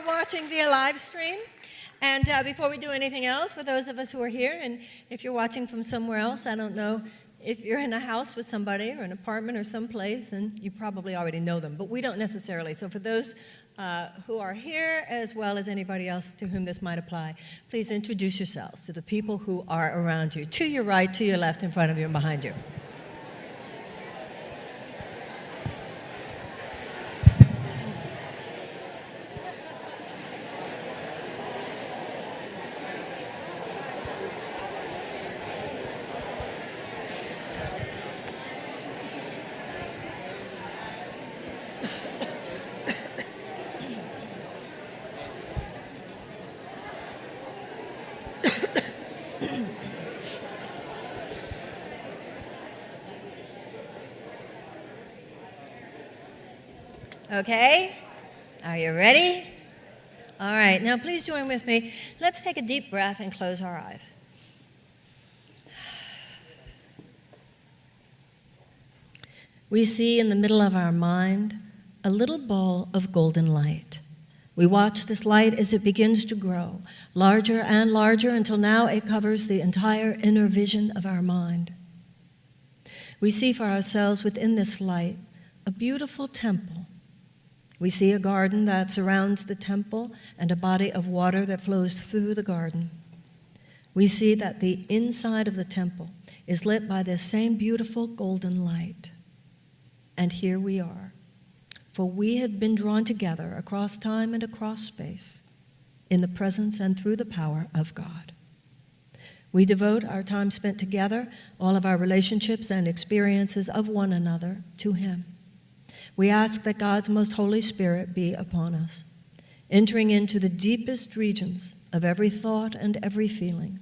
watching via live stream. And before we do anything else, for those of us who are here, and if you're watching from somewhere else, I don't know if you're in a house with somebody or an apartment or someplace, and you probably already know them, but we don't necessarily. So for those who are here, as well as anybody else to whom this might apply, please introduce yourselves to the people who are around you, to your right, to your left, in front of you, and behind you. Okay, are you ready? All right, now please join with me. Let's take a deep breath and close our eyes. We see in the middle of our mind a little ball of golden light. We watch this light as it begins to grow, larger and larger, until now it covers the entire inner vision of our mind. We see for ourselves within this light a beautiful temple. We see a garden that surrounds the temple and a body of water that flows through the garden. We see that the inside of the temple is lit by this same beautiful golden light. And here we are, for we have been drawn together across time and across space in the presence and through the power of God. We devote our time spent together, all of our relationships and experiences of one another, to Him. We ask that God's most Holy Spirit be upon us, entering into the deepest regions of every thought and every feeling,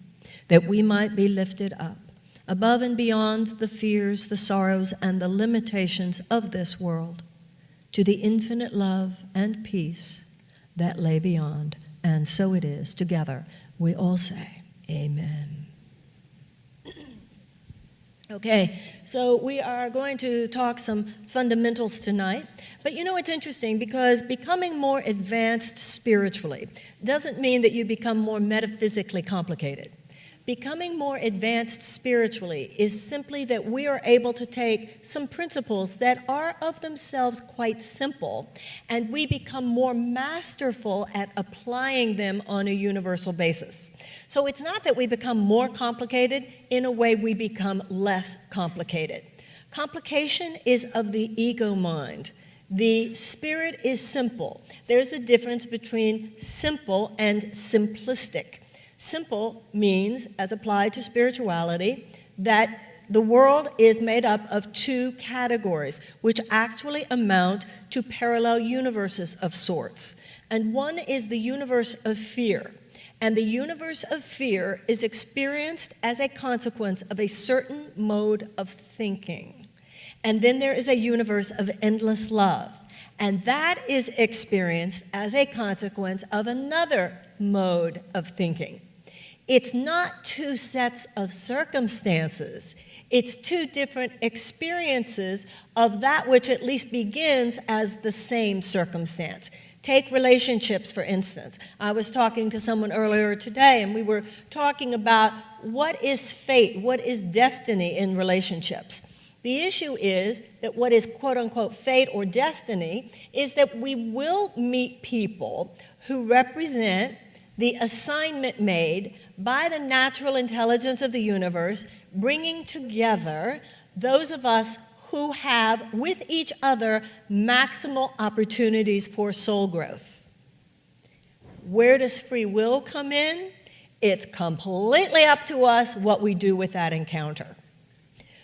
that we might be lifted up, above and beyond the fears, the sorrows, and the limitations of this world, to the infinite love and peace that lay beyond. And so it is. Together, we all say, Amen. Okay, so we are going to talk some fundamentals tonight. But you know, it's interesting because becoming more advanced spiritually doesn't mean that you become more metaphysically complicated. Becoming more advanced spiritually is simply that we are able to take some principles that are of themselves quite simple, and we become more masterful at applying them on a universal basis. So it's not that we become more complicated. In a way, we become less complicated. Complication is of the ego mind. The spirit is simple. There's a difference between simple and simplistic. Simple means, as applied to spirituality, that the world is made up of two categories, which actually amount to parallel universes of sorts. And one is the universe of fear. And the universe of fear is experienced as a consequence of a certain mode of thinking. And then there is a universe of endless love. And that is experienced as a consequence of another mode of thinking. It's not two sets of circumstances. It's two different experiences of that which at least begins as the same circumstance. Take relationships, for instance. I was talking to someone earlier today, and we were talking about what is fate, what is destiny in relationships. The issue is that what is quote-unquote fate or destiny is that we will meet people who represent the assignment made by the natural intelligence of the universe, bringing together those of us who have with each other maximal opportunities for soul growth. Where does free will come in? It's completely up to us what we do with that encounter.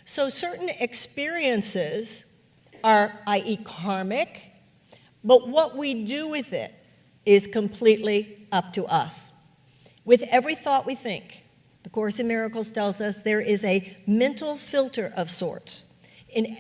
So certain experiences are, i.e., karmic, but what we do with it is completely up to us. With every thought we think, the Course in Miracles tells us there is a mental filter of sorts.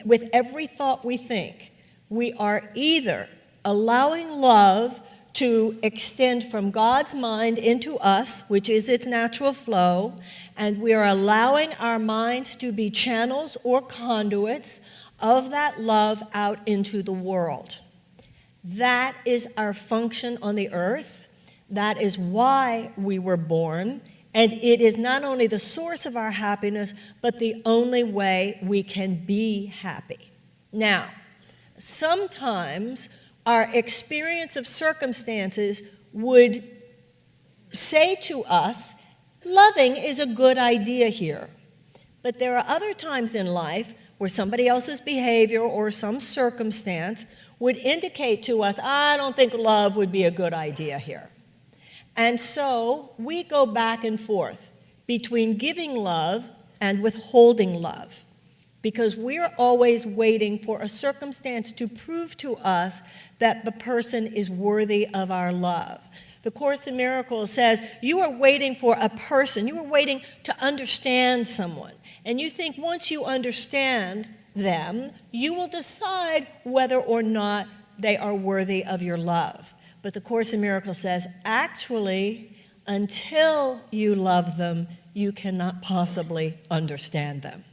With every thought we think, we are either allowing love to extend from God's mind into us, which is its natural flow, and we are allowing our minds to be channels or conduits of that love out into the world. That is our function on the earth. That is why we were born. And it is not only the source of our happiness, but the only way we can be happy. Now, sometimes our experience of circumstances would say to us, loving is a good idea here. But there are other times in life where somebody else's behavior or some circumstance would indicate to us, I don't think love would be a good idea here. And so we go back and forth between giving love and withholding love, because we're always waiting for a circumstance to prove to us that the person is worthy of our love. The Course in Miracles says you are waiting for a person, you are waiting to understand someone, and you think once you understand them, you will decide whether or not they are worthy of your love. But the Course in Miracles says, actually, until you love them, you cannot possibly understand them.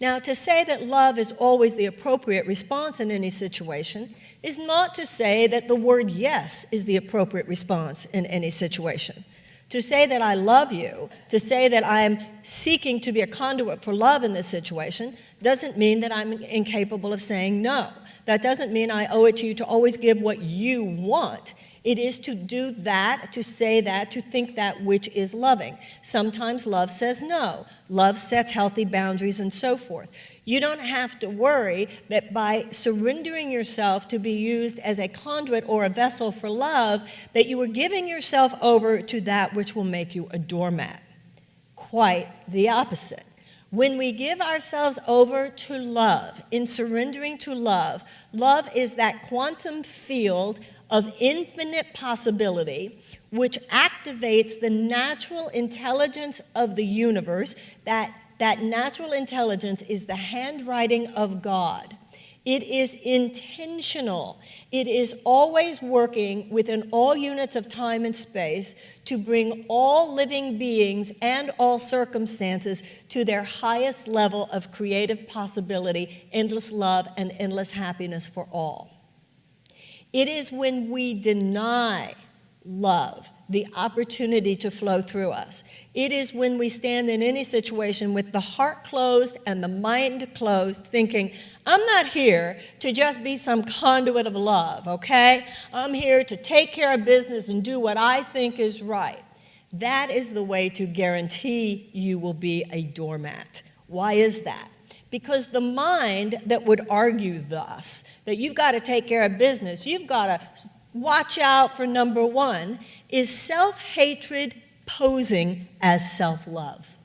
Now, to say that love is always the appropriate response in any situation is not to say that the word yes is the appropriate response in any situation. To say that I love you, to say that I'm seeking to be a conduit for love in this situation, doesn't mean that I'm incapable of saying no. That doesn't mean I owe it to you to always give what you want. It is to do that, to say that, to think that which is loving. Sometimes love says no. Love sets healthy boundaries and so forth. You don't have to worry that by surrendering yourself to be used as a conduit or a vessel for love, that you are giving yourself over to that which will make you a doormat. Quite the opposite. When we give ourselves over to love, in surrendering to love, love is that quantum field of infinite possibility which activates the natural intelligence of the universe. That natural intelligence is the handwriting of God. It is intentional. It is always working within all units of time and space to bring all living beings and all circumstances to their highest level of creative possibility, endless love, and endless happiness for all. It is when we deny love the opportunity to flow through us. It is when we stand in any situation with the heart closed and the mind closed, thinking, I'm not here to just be some conduit of love, okay? I'm here to take care of business and do what I think is right. That is the way to guarantee you will be a doormat. Why is that? Because the mind that would argue thus, that you've got to take care of business, you've got to watch out for number one, is self-hatred posing as self-love.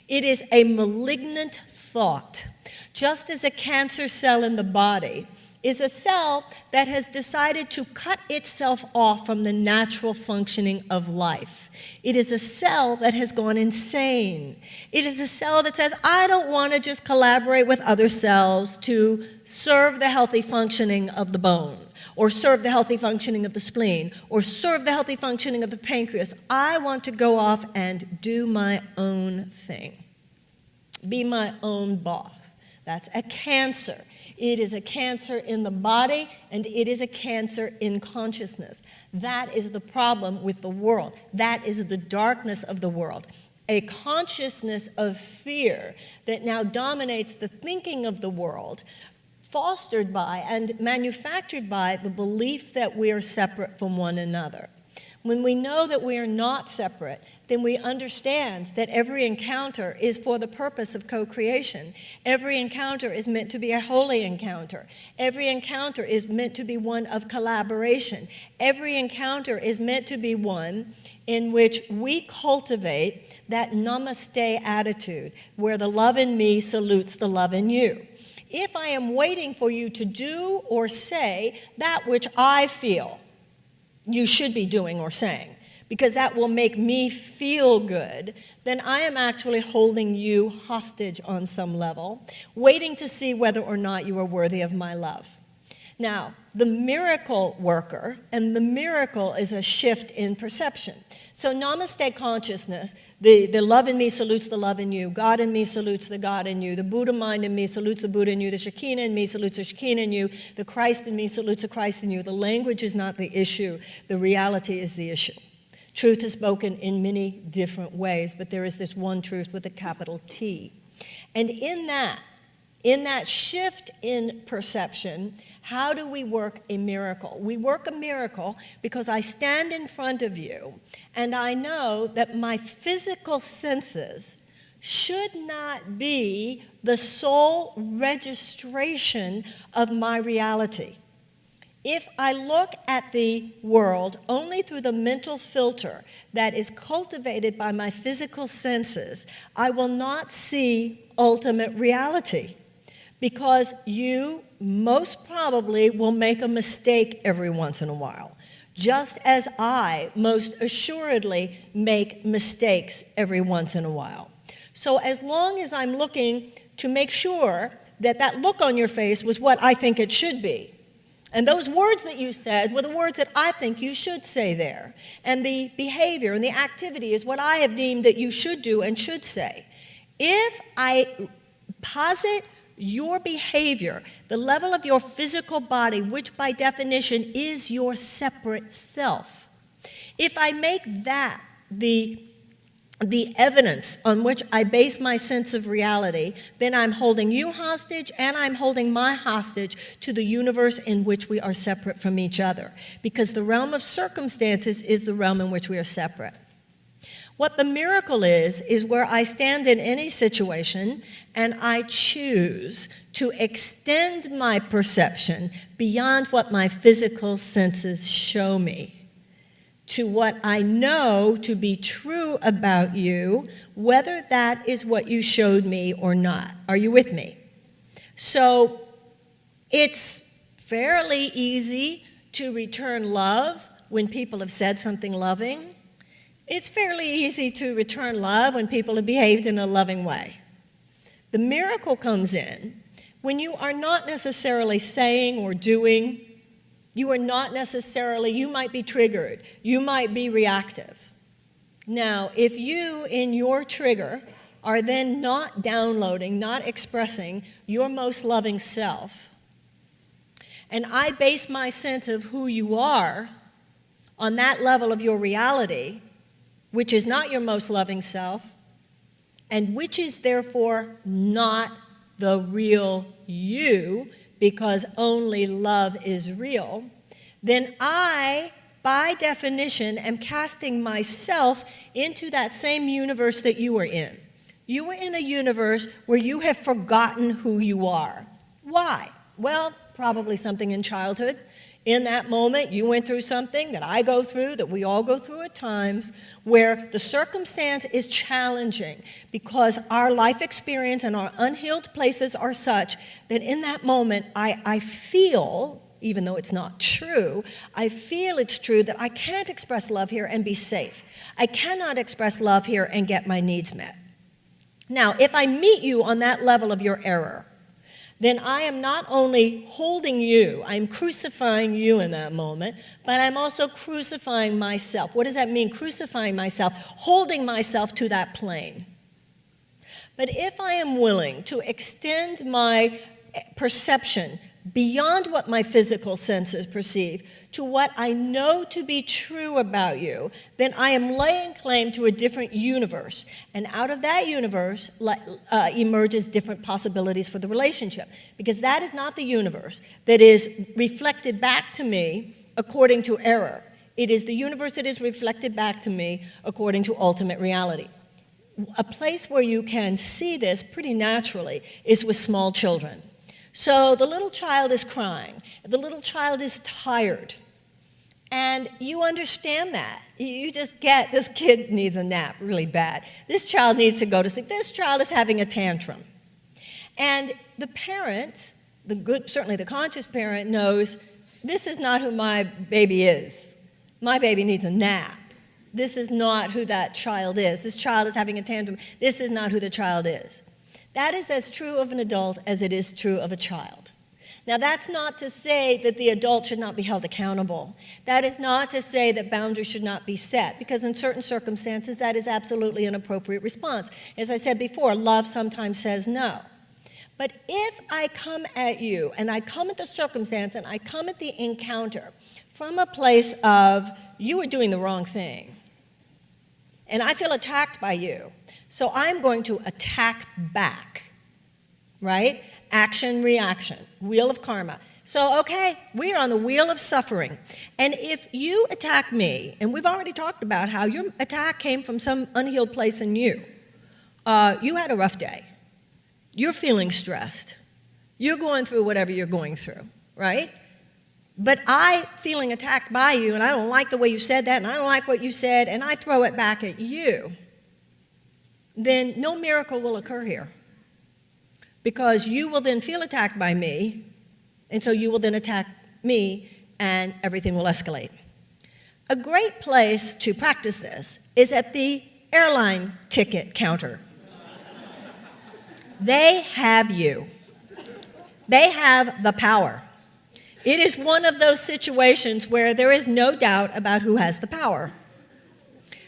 It is a malignant thought. Just as a cancer cell in the body is a cell that has decided to cut itself off from the natural functioning of life. It is a cell that has gone insane. It is a cell that says, I don't want to just collaborate with other cells to serve the healthy functioning of the bone, or serve the healthy functioning of the spleen, or serve the healthy functioning of the pancreas. I want to go off and do my own thing, be my own boss. That's a cancer. It is a cancer in the body, and it is a cancer in consciousness. That is the problem with the world. That is the darkness of the world. A consciousness of fear that now dominates the thinking of the world, fostered by and manufactured by the belief that we are separate from one another. When we know that we are not separate, then we understand that every encounter is for the purpose of co-creation. Every encounter is meant to be a holy encounter. Every encounter is meant to be one of collaboration. Every encounter is meant to be one in which we cultivate that namaste attitude, where the love in me salutes the love in you. If I am waiting for you to do or say that which I feel you should be doing or saying, because that will make me feel good, then I am actually holding you hostage on some level, waiting to see whether or not you are worthy of my love. Now, the miracle worker, and the miracle is a shift in perception. So namaste consciousness, the love in me salutes the love in you, God in me salutes the God in you, the Buddha mind in me salutes the Buddha in you, the Shekinah in me salutes the Shekinah in you, the Christ in me salutes the Christ in you. The language is not the issue, the reality is the issue. Truth is spoken in many different ways, but there is this one truth with a capital T. And in that shift in perception, how do we work a miracle? We work a miracle because I stand in front of you and I know that my physical senses should not be the sole registration of my reality. If I look at the world only through the mental filter that is cultivated by my physical senses, I will not see ultimate reality. Because you most probably will make a mistake every once in a while, just as I most assuredly make mistakes every once in a while. So as long as I'm looking to make sure that that look on your face was what I think it should be, and those words that you said were the words that I think you should say there, and the behavior and the activity is what I have deemed that you should do and should say. If I posit your behavior, the level of your physical body, which by definition is your separate self, if I make that the evidence on which I base my sense of reality, then I'm holding you hostage and I'm holding my hostage to the universe in which we are separate from each other, because the realm of circumstances is the realm in which we are separate. What the miracle is where I stand in any situation and I choose to extend my perception beyond what my physical senses show me to what I know to be true about you, whether that is what you showed me or not. Are you with me? So it's fairly easy to return love when people have said something loving. It's fairly easy to return love when people have behaved in a loving way. The miracle comes in when you are not necessarily saying or doing, you might be triggered, you might be reactive. Now, if you in your trigger are then not downloading, not expressing your most loving self, and I base my sense of who you are on that level of your reality, which is not your most loving self, and which is therefore not the real you, because only love is real, then I, by definition, am casting myself into that same universe that you are in. You are in a universe where you have forgotten who you are. Why? Well, probably something in childhood. In that moment, you went through something that I go through, that we all go through at times, where the circumstance is challenging because our life experience and our unhealed places are such that in that moment, I feel, even though it's not true, I feel it's true that I can't express love here and be safe. I cannot express love here and get my needs met. Now, if I meet you on that level of your error, then I am not only holding you, I'm crucifying you in that moment, but I'm also crucifying myself. What does that mean, crucifying myself? Holding myself to that plane. But if I am willing to extend my perception beyond what my physical senses perceive to what I know to be true about you, then I am laying claim to a different universe. And out of that universe emerges different possibilities for the relationship. Because that is not the universe that is reflected back to me according to error. It is the universe that is reflected back to me according to ultimate reality. A place where you can see this pretty naturally is with small children. So the little child is crying, the little child is tired, and you understand that. You just get, this kid needs a nap really bad. This child needs to go to sleep. This child is having a tantrum. And the parent, certainly the conscious parent, knows this is not who my baby is. My baby needs a nap. This is not who that child is. This child is having a tantrum. This is not who the child is. That is as true of an adult as it is true of a child. Now, that's not to say that the adult should not be held accountable. That is not to say that boundaries should not be set, because in certain circumstances, that is absolutely an appropriate response. As I said before, love sometimes says no. But if I come at you, and I come at the circumstance, and I come at the encounter from a place of, you are doing the wrong thing, and I feel attacked by you, so I'm going to attack back, right? Action, reaction, wheel of karma. So, okay, we are on the wheel of suffering. And if you attack me, and we've already talked about how your attack came from some unhealed place in you. You had a rough day. You're feeling stressed. You're going through whatever you're going through, right? But I feeling attacked by you, and I don't like the way you said that, and I don't like what you said, and I throw it back at you, then no miracle will occur here. Because you will then feel attacked by me, and so you will then attack me, and everything will escalate. A great place to practice this is at the airline ticket counter. They have you. They have the power. It is one of those situations where there is no doubt about who has the power.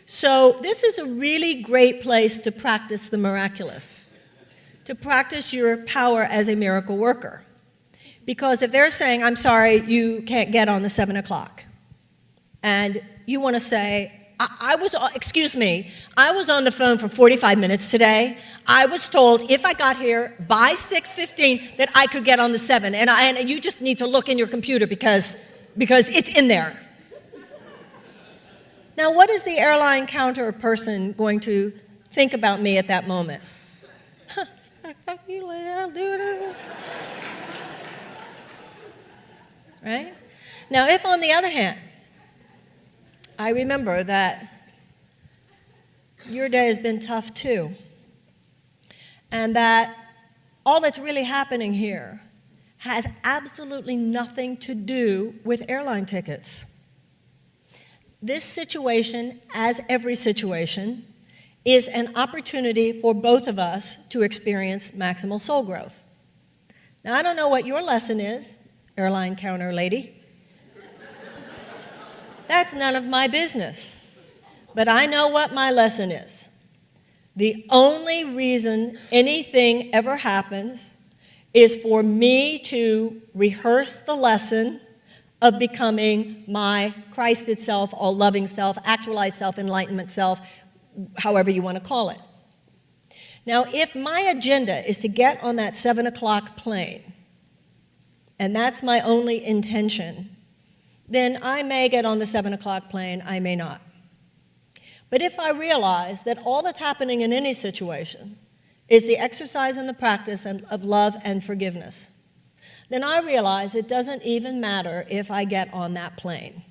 So this is a really great place to practice the miraculous, to practice your power as a miracle worker. Because if they're saying, I'm sorry, you can't get on the 7 o'clock, and you want to say, I was on the phone for 45 minutes today. I was told if I got here by 6:15 that I could get on the 7, and you just need to look in your computer because it's in there. Now, what is the airline counter person going to think about me at that moment? You lay down, do it. Right? Now, if on the other hand, I remember that your day has been tough too, and that all that's really happening here has absolutely nothing to do with airline tickets. This situation, as every situation, is an opportunity for both of us to experience maximal soul growth. Now, I don't know what your lesson is, airline counter lady. That's none of my business. But I know what my lesson is. The only reason anything ever happens is for me to rehearse the lesson of becoming my Christed self, all-loving self, actualized self, enlightenment self, however you want to call it. Now, if my agenda is to get on that 7 o'clock plane, and that's my only intention, then I may get on the 7 o'clock plane, I may not. But if I realize that all that's happening in any situation is the exercise and the practice of love and forgiveness, then I realize it doesn't even matter if I get on that plane.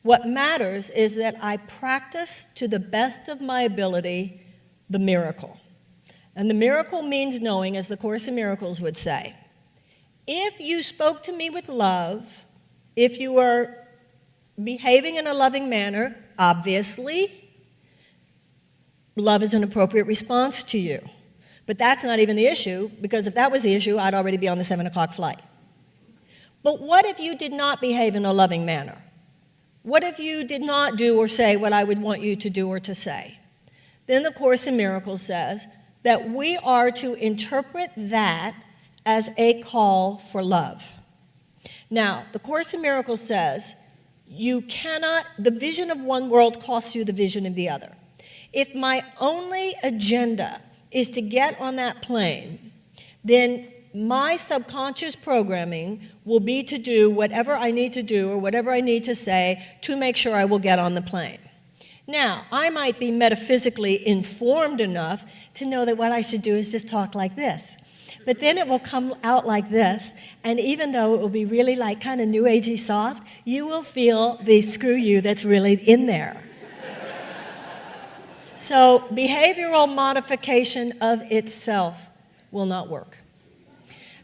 What matters is that I practice to the best of my ability the miracle. And the miracle means knowing, as the Course in Miracles would say, if you spoke to me with love, if you were behaving in a loving manner, obviously, love is an appropriate response to you. But that's not even the issue, because if that was the issue, I'd already be on the 7 o'clock flight. But what if you did not behave in a loving manner? What if you did not do or say what I would want you to do or to say? Then the Course in Miracles says that we are to interpret that as a call for love. Now, the Course in Miracles says the vision of one world costs you the vision of the other. If my only agenda is to get on that plane, then my subconscious programming will be to do whatever I need to do or whatever I need to say to make sure I will get on the plane. Now, I might be metaphysically informed enough to know that what I should do is just talk like this. But then it will come out like this, and even though it will be really like kind of new agey soft, you will feel the screw you that's really in there. So behavioral modification of itself will not work.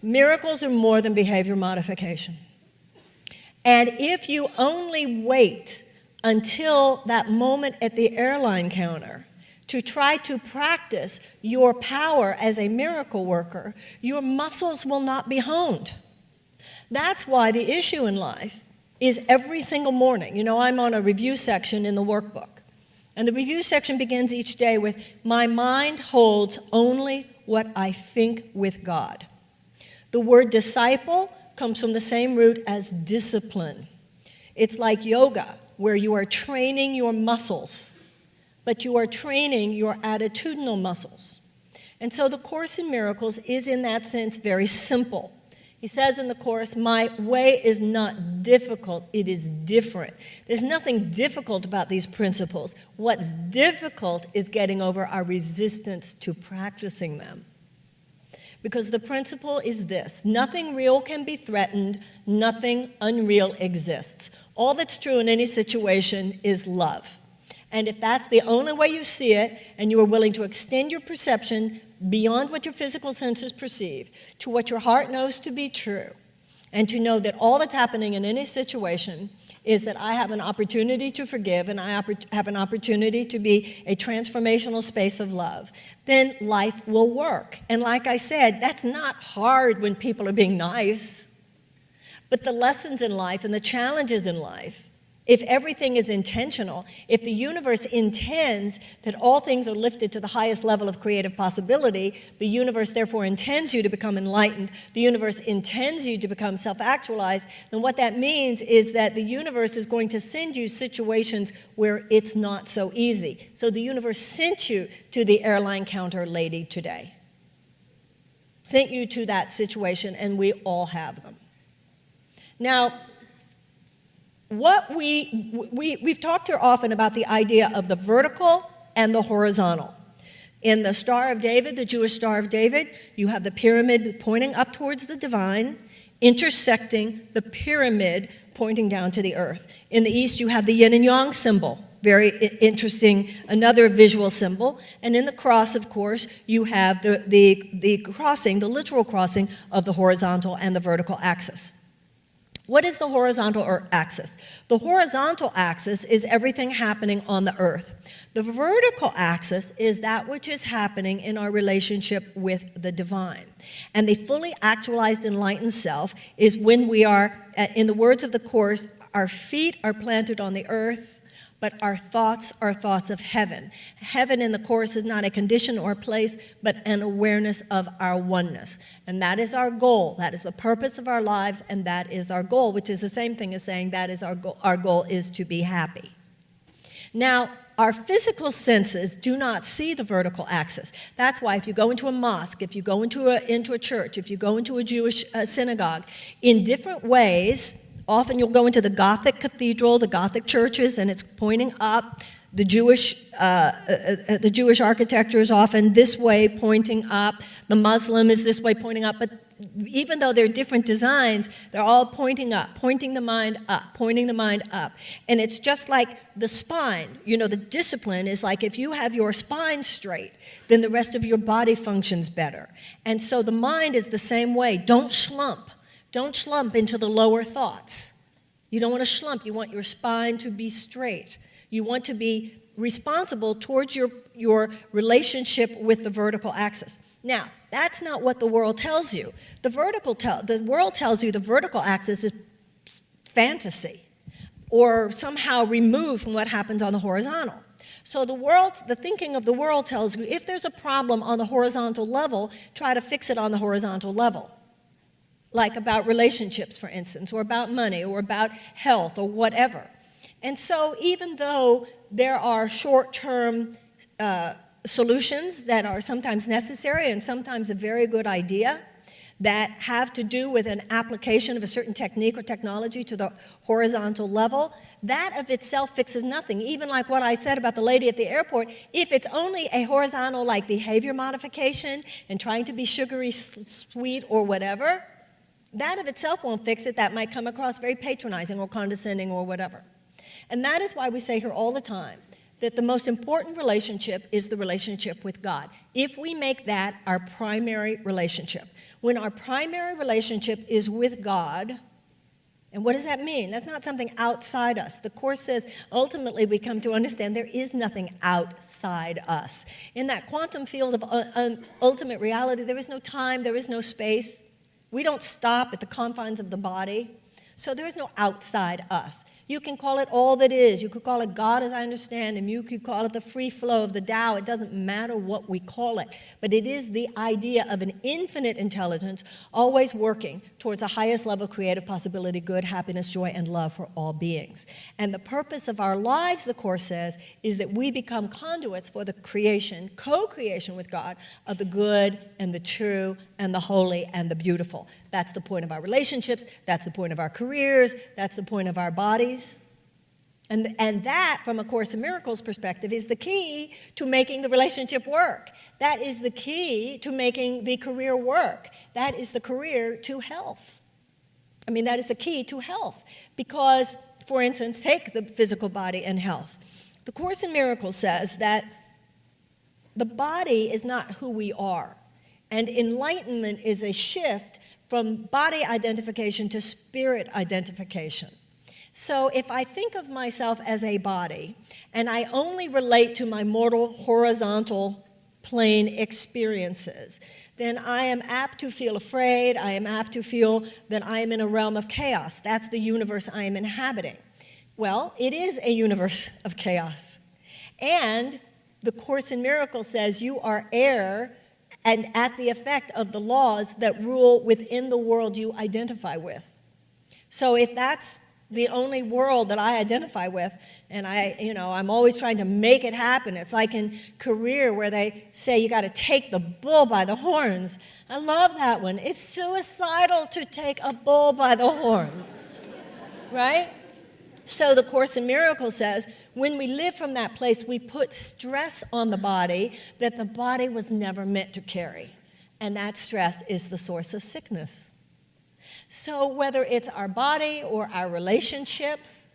Miracles are more than behavior modification. And if you only wait until that moment at the airline counter to try to practice your power as a miracle worker, your muscles will not be honed. That's why the issue in life is every single morning. You know, I'm on a review section in the workbook. And the review section begins each day with, my mind holds only what I think with God. The word disciple comes from the same root as discipline. It's like yoga, where you are training your muscles, but you are training your attitudinal muscles. And so the Course in Miracles is, in that sense, very simple. He says in the Course, my way is not difficult, it is different. There's nothing difficult about these principles. What's difficult is getting over our resistance to practicing them. Because the principle is this: nothing real can be threatened, nothing unreal exists. All that's true in any situation is love. And if that's the only way you see it, and you are willing to extend your perception beyond what your physical senses perceive to what your heart knows to be true, and to know that all that's happening in any situation is that I have an opportunity to forgive and I have an opportunity to be a transformational space of love, then life will work. And like I said, that's not hard when people are being nice. But the lessons in life and the challenges in life, if everything is intentional, if the universe intends that all things are lifted to the highest level of creative possibility, the universe therefore intends you to become enlightened, the universe intends you to become self-actualized, then what that means is that the universe is going to send you situations where it's not so easy. So the universe sent you to the airline counter lady today. Sent you to that situation, and we all have them. Now, we've talked here often about the idea of the vertical and the horizontal. In the Star of David, the Jewish Star of David, you have the pyramid pointing up towards the divine, intersecting the pyramid pointing down to the earth. In the East, you have the yin and yang symbol, very interesting, another visual symbol. And in the cross, of course, you have the crossing, the literal crossing of the horizontal and the vertical axis. What is the horizontal axis? The horizontal axis is everything happening on the earth. The vertical axis is that which is happening in our relationship with the divine. And the fully actualized enlightened self is when we are, in the words of the Course, our feet are planted on the earth, but our thoughts are thoughts of heaven. Heaven in the Course is not a condition or a place, but an awareness of our oneness. And that is our goal. That is the purpose of our lives, and that is our goal, which is the same thing as saying that is our goal. Our goal is to be happy. Now, our physical senses do not see the vertical axis. That's why if you go into a mosque, if you go into a church, if you go into a Jewish synagogue, in different ways, often you'll go into the Gothic cathedral, the Gothic churches, and it's pointing up. The Jewish architecture is often this way, pointing up. The Muslim is this way, pointing up. But even though they're different designs, they're all pointing up, pointing the mind up, pointing the mind up. And it's just like the spine. You know, the discipline is like if you have your spine straight, then the rest of your body functions better. And so the mind is the same way. Don't slump. Don't slump into the lower thoughts. You don't want to slump. You want your spine to be straight. You want to be responsible towards your relationship with the vertical axis. Now, that's not what the world tells you. The world tells you the vertical axis is fantasy or somehow removed from what happens on the horizontal. So the thinking of the world tells you if there's a problem on the horizontal level, try to fix it on the horizontal level. Like about relationships, for instance, or about money, or about health, or whatever. And so even though there are short-term solutions that are sometimes necessary and sometimes a very good idea that have to do with an application of a certain technique or technology to the horizontal level, that of itself fixes nothing. Even like what I said about the lady at the airport, if it's only a horizontal like behavior modification and trying to be sugary sweet or whatever, that of itself won't fix it. That might come across very patronizing or condescending or whatever. And that is why we say here all the time that the most important relationship is the relationship with God. If we make that our primary relationship, when our primary relationship is with God, and what does that mean? That's not something outside us. The Course says ultimately we come to understand there is nothing outside us. In that quantum field of ultimate reality, there is no time, there is no space. We don't stop at the confines of the body. So there's no outside us. You can call it all that is. You could call it God as I understand Him. You could call it the free flow of the Tao. It doesn't matter what we call it. But it is the idea of an infinite intelligence always working towards the highest level of creative possibility, good, happiness, joy, and love for all beings. And the purpose of our lives, the Course says, is that we become conduits for the creation, co-creation with God, of the good and the true and the holy and the beautiful. That's the point of our relationships. That's the point of our careers. That's the point of our bodies. And that, from A Course in Miracles perspective, is the key to making the relationship work. That is the key to making the career work. That is the career to health. That is the key to health. Because, for instance, take the physical body and health. The Course in Miracles says that the body is not who we are. And enlightenment is a shift from body identification to spirit identification. So if I think of myself as a body, and I only relate to my mortal horizontal plane experiences, then I am apt to feel afraid. I am apt to feel that I am in a realm of chaos. That's the universe I am inhabiting. Well, it is a universe of chaos. And the Course in Miracles says you are heir and at the effect of the laws that rule within the world you identify with. So if that's the only world that I identify with, and I'm always trying to make it happen. It's like in career where they say you got to take the bull by the horns. I love that one. It's suicidal to take a bull by the horns, right? So the Course in Miracles says, when we live from that place, we put stress on the body that the body was never meant to carry. And that stress is the source of sickness. So whether it's our body or our relationships,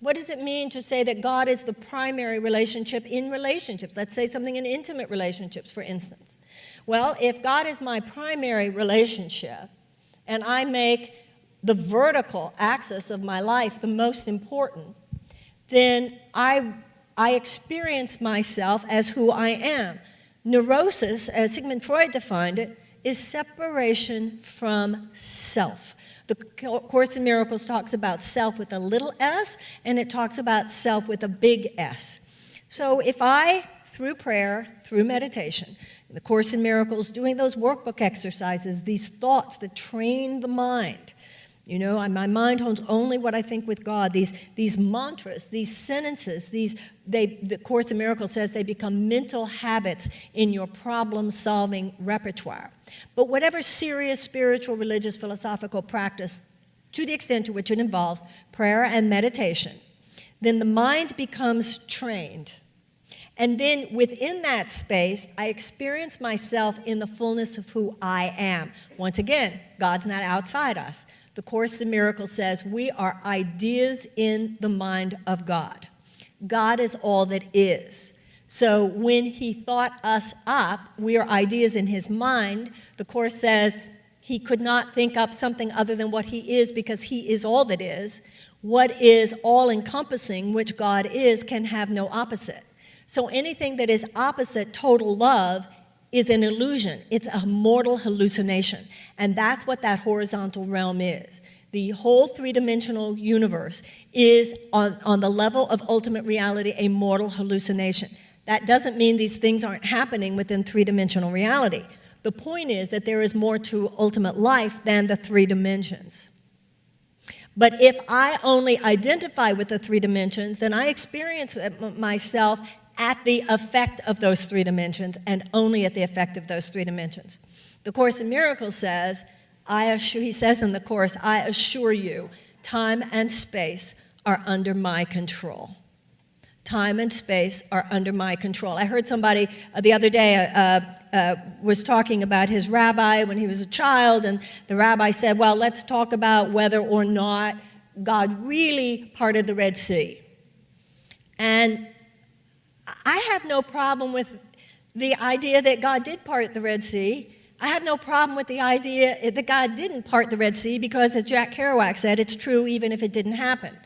what does it mean to say that God is the primary relationship in relationships? Let's say something in intimate relationships, for instance. Well, if God is my primary relationship, and I make the vertical axis of my life the most important, then I experience myself as who I am. Neurosis, as Sigmund Freud defined it, is separation from self. The Course in Miracles talks about self with a little s, and it talks about self with a big S. So if I, through prayer, through meditation, in the Course in Miracles, doing those workbook exercises, these thoughts that train the mind, my mind holds only what I think with God. These mantras, these sentences, the Course in Miracles says they become mental habits in your problem-solving repertoire. But whatever serious spiritual, religious, philosophical practice, to the extent to which it involves prayer and meditation, then the mind becomes trained. And then within that space, I experience myself in the fullness of who I am. Once again, God's not outside us. The Course in Miracles says we are ideas in the mind of God. God is all that is. So when He thought us up, we are ideas in His mind. The Course says He could not think up something other than what He is because He is all that is. What is all-encompassing, which God is, can have no opposite. So anything that is opposite total love is an illusion. It's a mortal hallucination. And that's what that horizontal realm is. The whole three-dimensional universe is, on the level of ultimate reality, a mortal hallucination. That doesn't mean these things aren't happening within three-dimensional reality. The point is that there is more to ultimate life than the three dimensions. But if I only identify with the three dimensions, then I experience myself at the effect of those three dimensions and only at the effect of those three dimensions. The Course in Miracles says, he says in the Course, I assure you, time and space are under my control. Time and space are under my control. I heard somebody the other day was talking about his rabbi when he was a child, and the rabbi said, well, let's talk about whether or not God really parted the Red Sea. And I have no problem with the idea that God did part the Red Sea. I have no problem with the idea that God didn't part the Red Sea because, as Jack Kerouac said, it's true even if it didn't happen.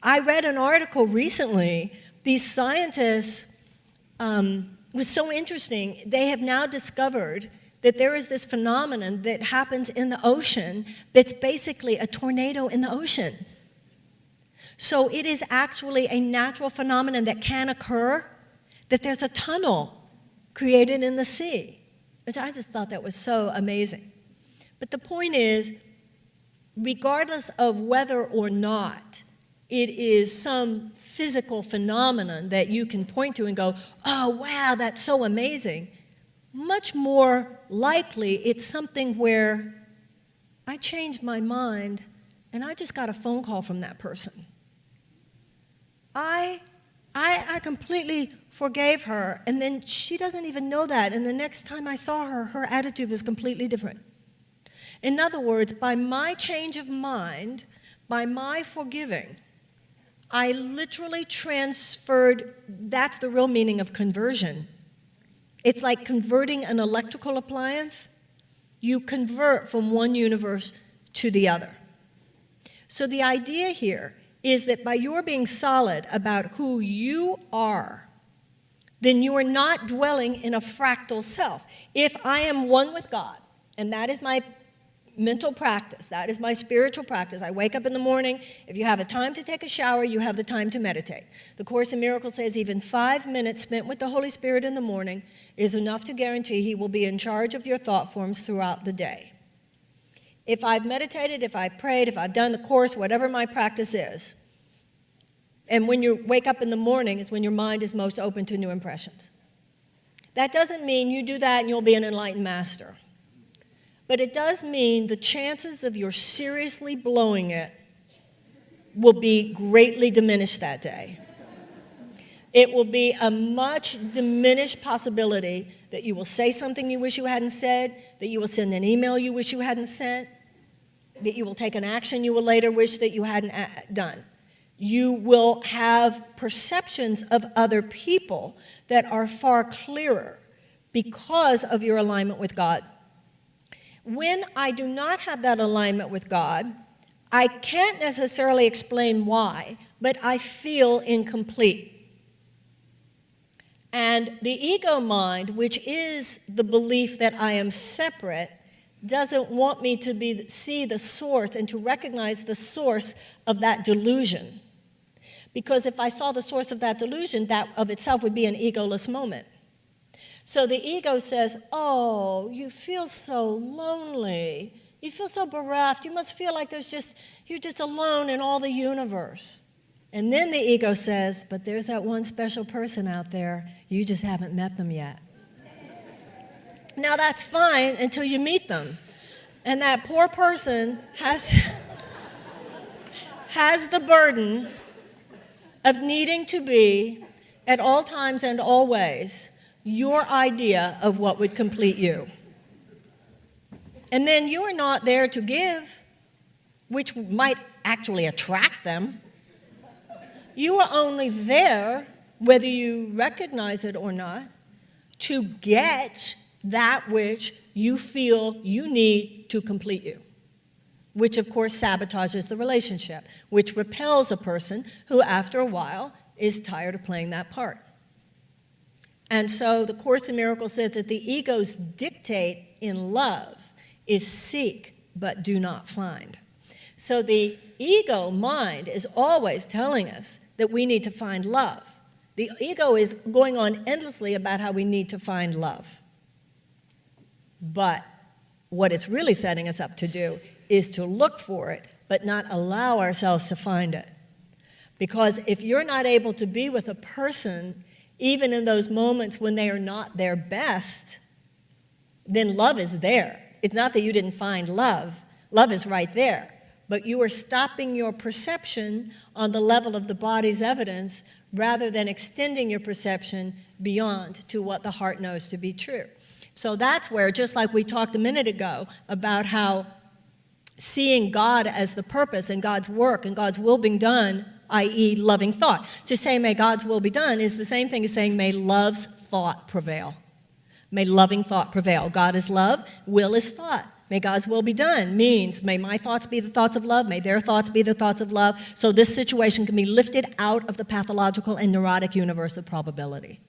I read an article recently. These scientists, was so interesting. They have now discovered that there is this phenomenon that happens in the ocean that's basically a tornado in the ocean. So it is actually a natural phenomenon that can occur, that there's a tunnel created in the sea, which I just thought that was so amazing. But the point is, regardless of whether or not it is some physical phenomenon that you can point to and go, oh, wow, that's so amazing, much more likely it's something where I changed my mind and I just got a phone call from that person. I completely forgave her, and then she doesn't even know that, and the next time I saw her, her attitude was completely different. In other words, by my change of mind, by my forgiving, I literally transferred, that's the real meaning of conversion. It's like converting an electrical appliance. You convert from one universe to the other. So the idea here is that by your being solid about who you are, then you are not dwelling in a fractal self. If I am one with God, and that is my mental practice, that is my spiritual practice. I wake up in the morning. If you have a time to take a shower, you have the time to meditate. The Course in Miracles says even 5 minutes spent with the Holy Spirit in the morning is enough to guarantee He will be in charge of your thought forms throughout the day. If I've meditated, if I've prayed, if I've done the Course, whatever my practice is, and when you wake up in the morning is when your mind is most open to new impressions. That doesn't mean you do that and you'll be an enlightened master. But it does mean the chances of your seriously blowing it will be greatly diminished that day. It will be a much diminished possibility that you will say something you wish you hadn't said, that you will send an email you wish you hadn't sent, that you will take an action you will later wish that you hadn't done. You will have perceptions of other people that are far clearer because of your alignment with God. When I do not have that alignment with God, I can't necessarily explain why, but I feel incomplete. And the ego mind, which is the belief that I am separate, doesn't want me to see the source and to recognize the source of that delusion. Because if I saw the source of that delusion, that of itself would be an egoless moment. So the ego says, oh, you feel so lonely. You feel so bereft. You must feel like you're just alone in all the universe. And then the ego says, but there's that one special person out there. You just haven't met them yet. Now that's fine until you meet them. And that poor person has the burden of needing to be, at all times and always, your idea of what would complete you. And then you are not there to give, which might actually attract them. You are only there, whether you recognize it or not, to get that which you feel you need to complete you, which of course sabotages the relationship, which repels a person who after a while is tired of playing that part. And so the Course in Miracles says that the ego's dictate in love is seek but do not find. So the ego mind is always telling us that we need to find love. The ego is going on endlessly about how we need to find love. But what it's really setting us up to do is to look for it, but not allow ourselves to find it. Because if you're not able to be with a person, even in those moments when they are not their best, then love is there. It's not that you didn't find love. Love is right there. But you are stopping your perception on the level of the body's evidence rather than extending your perception beyond to what the heart knows to be true. So that's where, just like we talked a minute ago about how seeing God as the purpose and God's work and God's will being done, i.e. loving thought. To say may God's will be done is the same thing as saying may love's thought prevail. May loving thought prevail. God is love, will is thought. May God's will be done means may my thoughts be the thoughts of love, may their thoughts be the thoughts of love, so this situation can be lifted out of the pathological and neurotic universe of probability.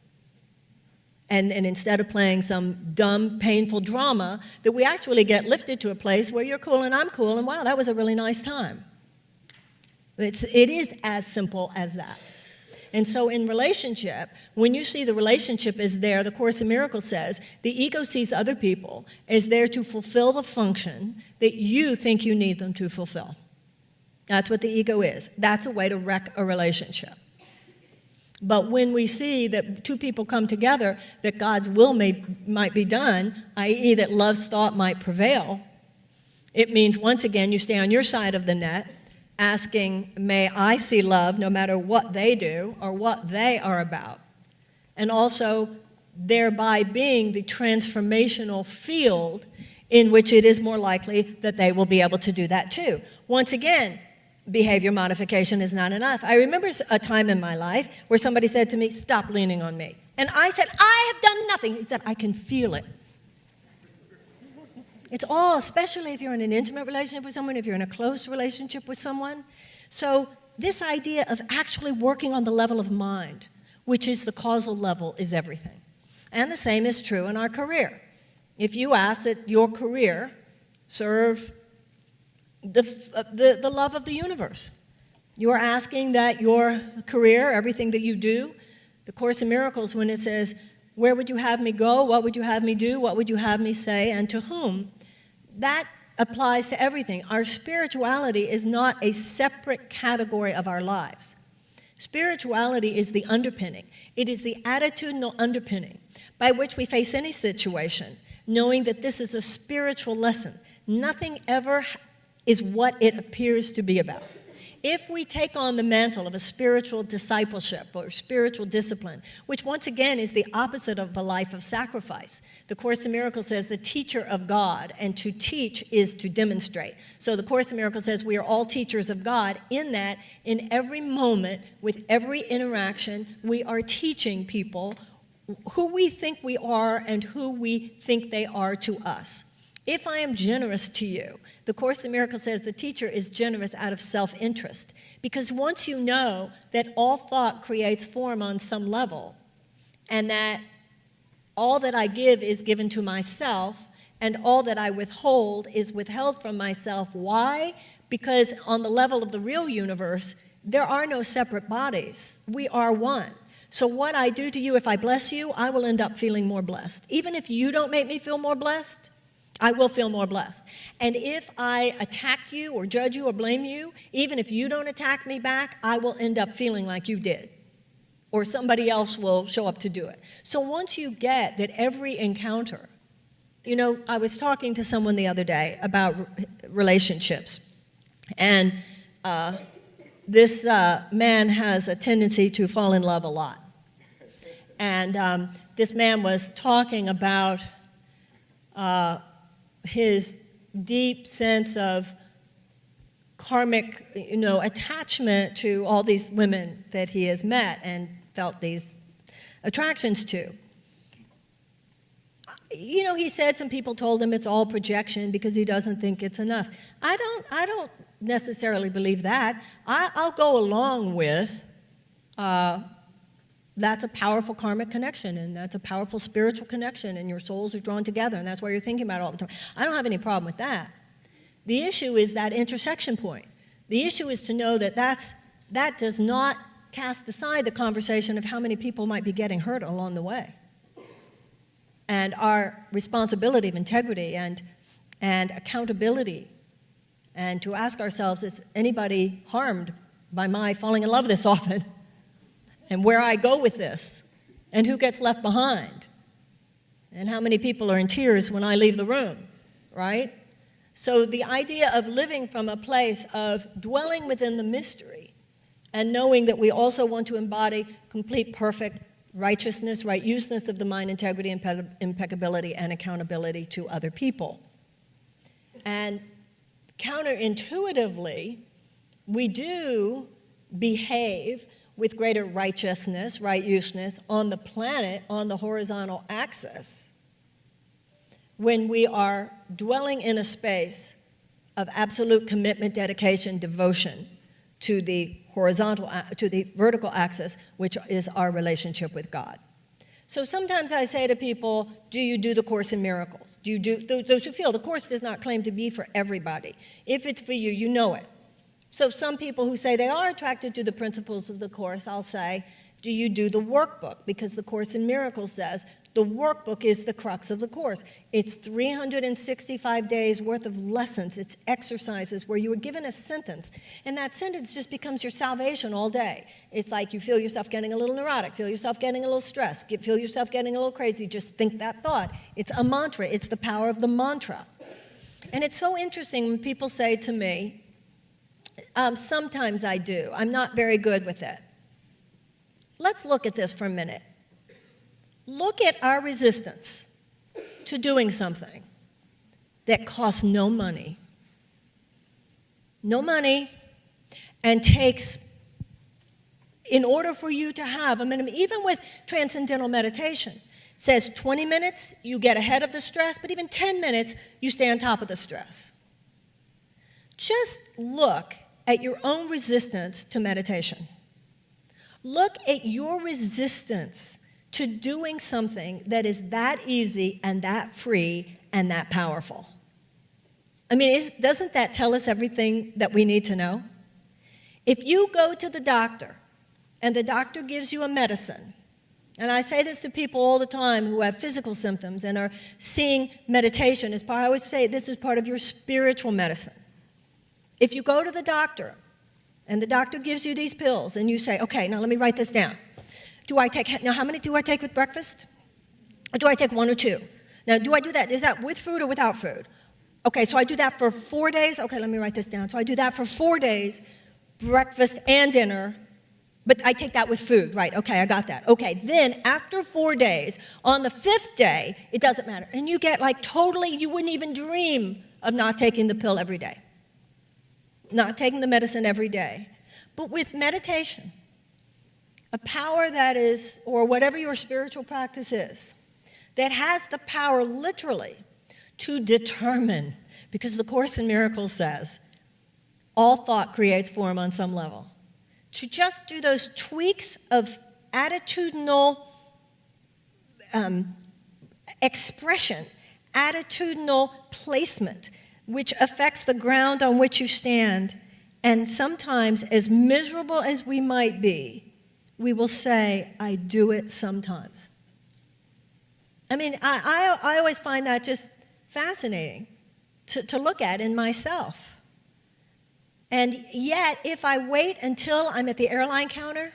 And instead of playing some dumb, painful drama, that we actually get lifted to a place where you're cool and I'm cool, and wow, that was a really nice time. It is as simple as that. And so in relationship, when you see the relationship is there, the Course in Miracles says, the ego sees other people as there to fulfill the function that you think you need them to fulfill. That's what the ego is. That's a way to wreck a relationship. But when we see that two people come together, that God's will might be done, i.e. that love's thought might prevail, it means once again you stay on your side of the net, asking, may I see love no matter what they do or what they are about. And also thereby being the transformational field in which it is more likely that they will be able to do that too. Once again, behavior modification is not enough. I remember a time in my life where somebody said to me, stop leaning on me. And I said, I have done nothing. He said, I can feel it. It's all, especially if you're in an intimate relationship with someone, if you're in a close relationship with someone. So this idea of actually working on the level of mind, which is the causal level, is everything. And the same is true in our career. If you ask that your career serve the love of the universe, you're asking that your career, everything that you do, the Course in Miracles, when it says, where would you have me go? What would you have me do? What would you have me say? And to whom? That applies to everything. Our spirituality is not a separate category of our lives. Spirituality is the underpinning. It is the attitudinal underpinning by which we face any situation, knowing that this is a spiritual lesson. Nothing ever is what it appears to be about. If we take on the mantle of a spiritual discipleship or spiritual discipline, which once again is the opposite of a life of sacrifice, the Course in Miracles says the teacher of God, and to teach is to demonstrate. So the Course in Miracles says we are all teachers of God, in that in every moment, with every interaction, we are teaching people who we think we are and who we think they are to us. If I am generous to you, the Course in Miracles says the teacher is generous out of self-interest. Because once you know that all thought creates form on some level, and that all that I give is given to myself, and all that I withhold is withheld from myself. Why? Because on the level of the real universe, there are no separate bodies. We are one. So what I do to you, if I bless you, I will end up feeling more blessed. Even if you don't make me feel more blessed, I will feel more blessed. And if I attack you or judge you or blame you, even if you don't attack me back, I will end up feeling like you did. Or somebody else will show up to do it. So once you get that every encounter, you know, I was talking to someone the other day about relationships. And this man has a tendency to fall in love a lot. And this man was talking about his deep sense of karmic, attachment to all these women that he has met and felt these attractions to. He said some people told him it's all projection because he doesn't think it's enough. I don't necessarily believe that. I'll go along with that's a powerful karmic connection, and that's a powerful spiritual connection, and your souls are drawn together, and that's why you're thinking about it all the time. I don't have any problem with that. The issue is that intersection point. The issue is to know that that does not cast aside the conversation of how many people might be getting hurt along the way. And our responsibility of integrity and accountability, and to ask ourselves, is anybody harmed by my falling in love this often? And where I go with this, and who gets left behind, and how many people are in tears when I leave the room, right? So the idea of living from a place of dwelling within the mystery and knowing that we also want to embody complete, perfect righteousness, right useness of the mind, integrity, impeccability, and accountability to other people. And counterintuitively, we do behave with greater righteousness, righteousness on the planet, on the horizontal axis, when we are dwelling in a space of absolute commitment, dedication, devotion to the vertical axis, which is our relationship with God. So sometimes I say to people, do you do the Course in Miracles? Do you do, those who feel the Course does not claim to be for everybody. If it's for you, you know it. So some people who say they are attracted to the principles of the Course, I'll say, do you do the workbook? Because the Course in Miracles says the workbook is the crux of the Course. It's 365 days worth of lessons. It's exercises where you are given a sentence, and that sentence just becomes your salvation all day. It's like you feel yourself getting a little neurotic, feel yourself getting a little stressed, feel yourself getting a little crazy, just think that thought. It's a mantra. It's the power of the mantra. And it's so interesting when people say to me, sometimes I do. I'm not very good with it. Let's look at this for a minute. Look at our resistance to doing something that costs no money, and takes, in order for you to have a minimum, even with transcendental meditation, says 20 minutes, you get ahead of the stress, but even 10 minutes, you stay on top of the stress. Just look at your own resistance to meditation. Look at your resistance to doing something that is that easy and that free and that powerful. I mean, doesn't that tell us everything that we need to know? If you go to the doctor and the doctor gives you a medicine, and I say this to people all the time who have physical symptoms and are seeing meditation as part, I always say this is part of your spiritual medicine. If you go to the doctor and the doctor gives you these pills and you say, okay, now let me write this down. Now how many do I take with breakfast? Or do I take 1 or 2? Now do I do that, is that with food or without food? Okay, so I do that for 4 days. Okay, let me write this down. So I do that for 4 days, breakfast and dinner, but I take that with food. Right, okay, I got that. Okay, then after 4 days, on the 5th day, it doesn't matter. And you get like totally, you wouldn't even dream of not taking the pill every day. Not taking the medicine every day. But with meditation, a power that is, or whatever your spiritual practice is, that has the power literally to determine, because the Course in Miracles says, all thought creates form on some level. To just do those tweaks of attitudinal expression, attitudinal placement, which affects the ground on which you stand. And sometimes, as miserable as we might be, we will say, I do it sometimes. I mean, I always find that just fascinating to look at in myself. And yet, if I wait until I'm at the airline counter,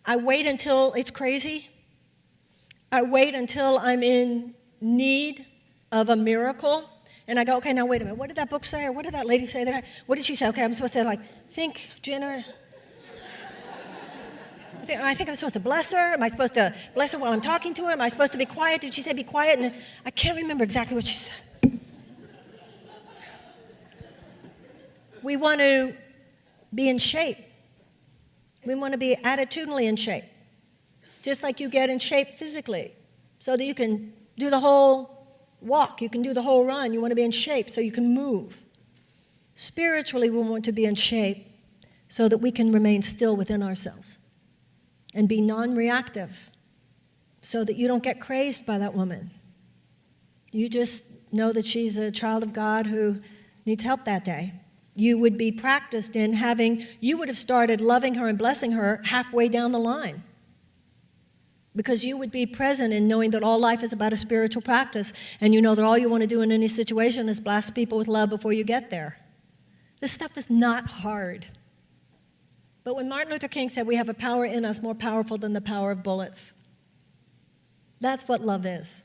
I wait until it's crazy, I wait until I'm in need of a miracle, and I go, okay, now wait a minute, what did that book say, or what did that lady say? What did she say? Okay, I'm supposed to think, Jenna. I think I'm supposed to bless her. Am I supposed to bless her while I'm talking to her? Am I supposed to be quiet? Did she say be quiet? And I can't remember exactly what she said. We want to be in shape. We want to be attitudinally in shape, just like you get in shape physically, so that you can do the whole walk, you can do the whole run. You want to be in shape so you can move. Spiritually, we want to be in shape so that we can remain still within ourselves and be non-reactive, so that you don't get crazed by that woman. You just know that she's a child of God who needs help that day. You would be practiced in you would have started loving her and blessing her halfway down the line, because you would be present in knowing that all life is about a spiritual practice, and you know that all you want to do in any situation is blast people with love before you get there. This stuff is not hard. But when Martin Luther King said we have a power in us more powerful than the power of bullets, that's what love is.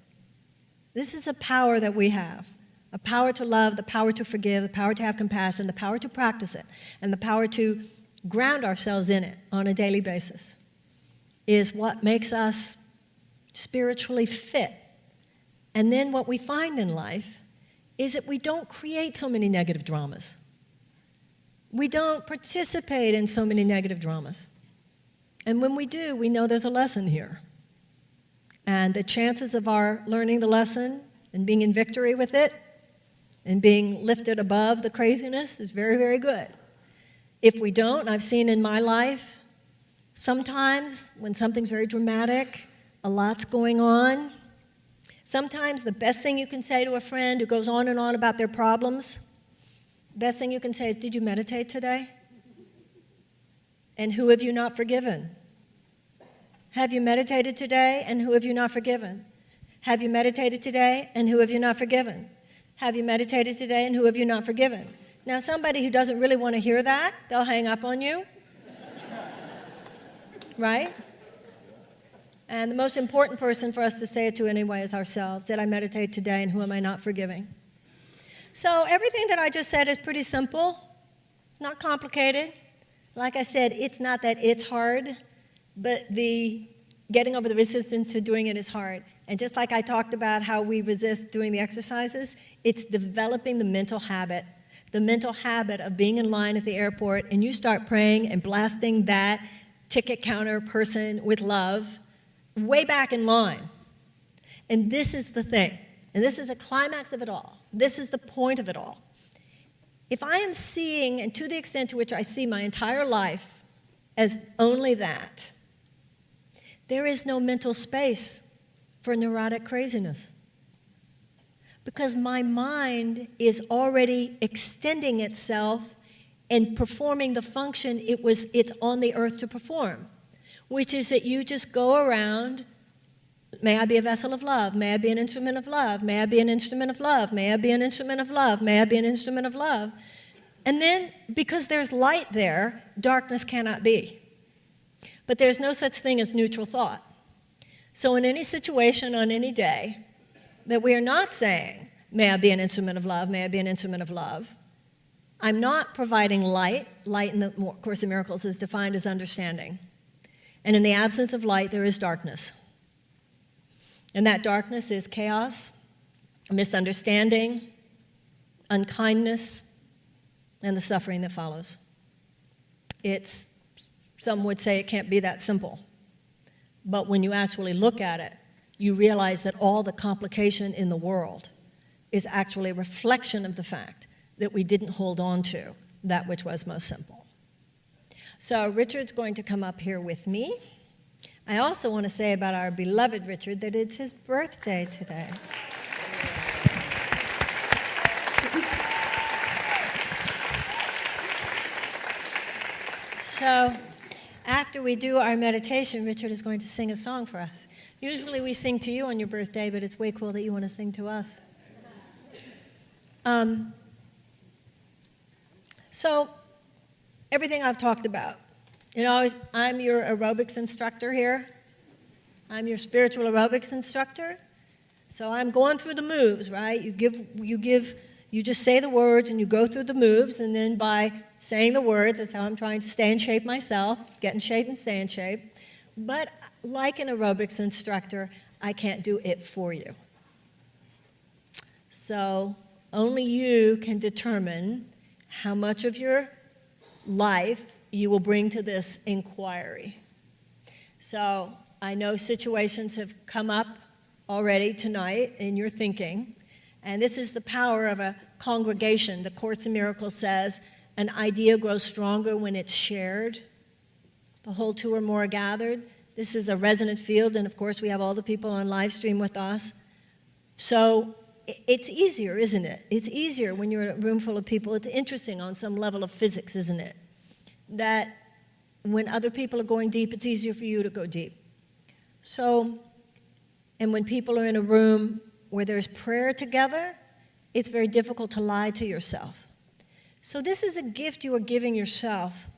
This is a power that we have. A power to love, the power to forgive, the power to have compassion, the power to practice it, and the power to ground ourselves in it on a daily basis is what makes us spiritually fit. And then what we find in life is that we don't create so many negative dramas. We don't participate in so many negative dramas. And when we do, we know there's a lesson here. And the chances of our learning the lesson and being in victory with it and being lifted above the craziness is very, very good. If we don't, I've seen in my life, sometimes when something's very dramatic A lot's going on. Sometimes the best thing you can say to a friend who goes on and on about their problems, the best thing you can say is, did you meditate today? And who have you not forgiven? Have you meditated today, and who have you not forgiven? Have you meditated today, and who have you not forgiven? Have you meditated today, and who have you not forgiven? Now, somebody who doesn't really want to hear that, they'll hang up on you. Right? And the most important person for us to say it to anyway is ourselves. Did I meditate today, and who am I not forgiving? So everything that I just said is pretty simple, not complicated. Like I said, it's not that it's hard, but the getting over the resistance to doing it is hard. And just like I talked about how we resist doing the exercises, it's developing the mental habit of being in line at the airport, and you start praying and blasting that ticket counter person with love way back in line. And this is the thing, and this is a climax of it all. This is the point of it all. If I am seeing, and to the extent to which I see my entire life as only that, there is no mental space for neurotic craziness. Because my mind is already extending itself and performing the function it's on the earth to perform, which is that you just go around, may I be a vessel of love, may I be an instrument of love, may I be an instrument of love, may I be an instrument of love, may I be an instrument of love. And then, because there's light there, darkness cannot be. But there's no such thing as neutral thought. So in any situation on any day that we are not saying, may I be an instrument of love, may I be an instrument of love, I'm not providing light. Light in the Course in Miracles is defined as understanding. And in the absence of light, there is darkness. And that darkness is chaos, misunderstanding, unkindness, and the suffering that follows. Some would say it can't be that simple. But when you actually look at it, you realize that all the complication in the world is actually a reflection of the fact that we didn't hold on to that which was most simple. So Richard's going to come up here with me. I also want to say about our beloved Richard that it's his birthday today. So after we do our meditation, Richard is going to sing a song for us. Usually we sing to you on your birthday, but it's way cool that you want to sing to us. So everything I've talked about, I'm your aerobics instructor here. I'm your spiritual aerobics instructor. So I'm going through the moves, right? You just say the words and you go through the moves, and then by saying the words, that's how I'm trying to stay in shape myself, get in shape and stay in shape. But like an aerobics instructor, I can't do it for you. So only you can determine how much of your life you will bring to this inquiry. So I know situations have come up already tonight in your thinking, and this is the power of a congregation. The Course in Miracles says an idea grows stronger when it's shared. The whole two or more are gathered. This is a resonant field, and of course we have all the people on live stream with us. So it's easier, isn't it? It's easier when you're in a room full of people. It's interesting on some level of physics, isn't it? That when other people are going deep, it's easier for you to go deep. So, and when people are in a room where there's prayer together, it's very difficult to lie to yourself. So this is a gift you are giving yourself,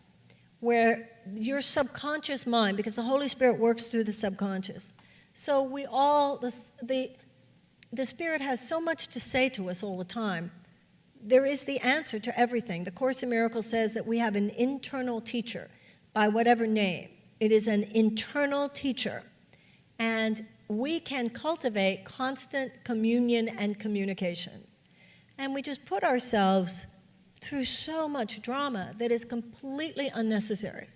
where your subconscious mind, because the Holy Spirit works through the subconscious. So we all, the Spirit has so much to say to us all the time. There is the answer to everything. The Course in Miracles says that we have an internal teacher, by whatever name. It is an internal teacher. And we can cultivate constant communion and communication. And we just put ourselves through so much drama that is completely unnecessary.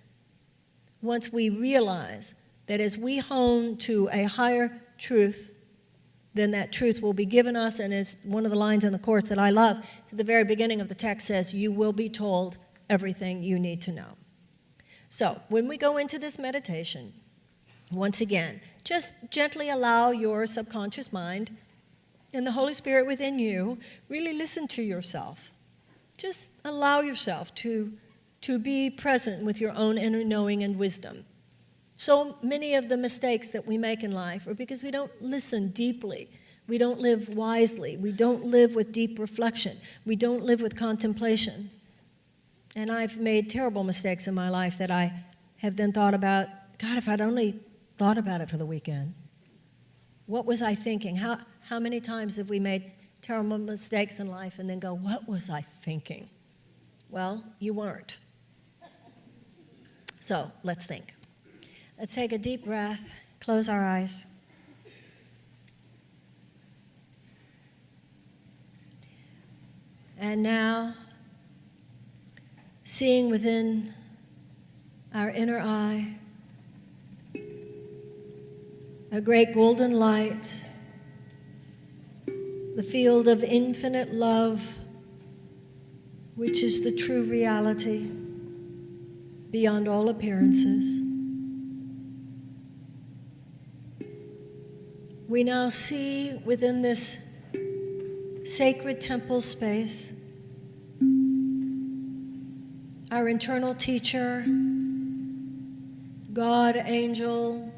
Once we realize that as we hone to a higher truth, then that truth will be given us, and as one of the lines in the Course that I love, at the very beginning of the text says, you will be told everything you need to know. So when we go into this meditation, Once again, just gently allow your subconscious mind and the Holy Spirit within you really listen to yourself. Just allow yourself to be present with your own inner knowing and wisdom. So many of the mistakes that we make in life are because we don't listen deeply. We don't live wisely. We don't live with deep reflection. We don't live with contemplation. And I've made terrible mistakes in my life that I have then thought about, God, if I'd only thought about it for the weekend. What was I thinking? How many times have we made terrible mistakes in life and then go, what was I thinking? Well, you weren't. So let's think. Let's take a deep breath, close our eyes. And now, seeing within our inner eye a great golden light, the field of infinite love, which is the true reality beyond all appearances. We now see within this sacred temple space our internal teacher, God, angel,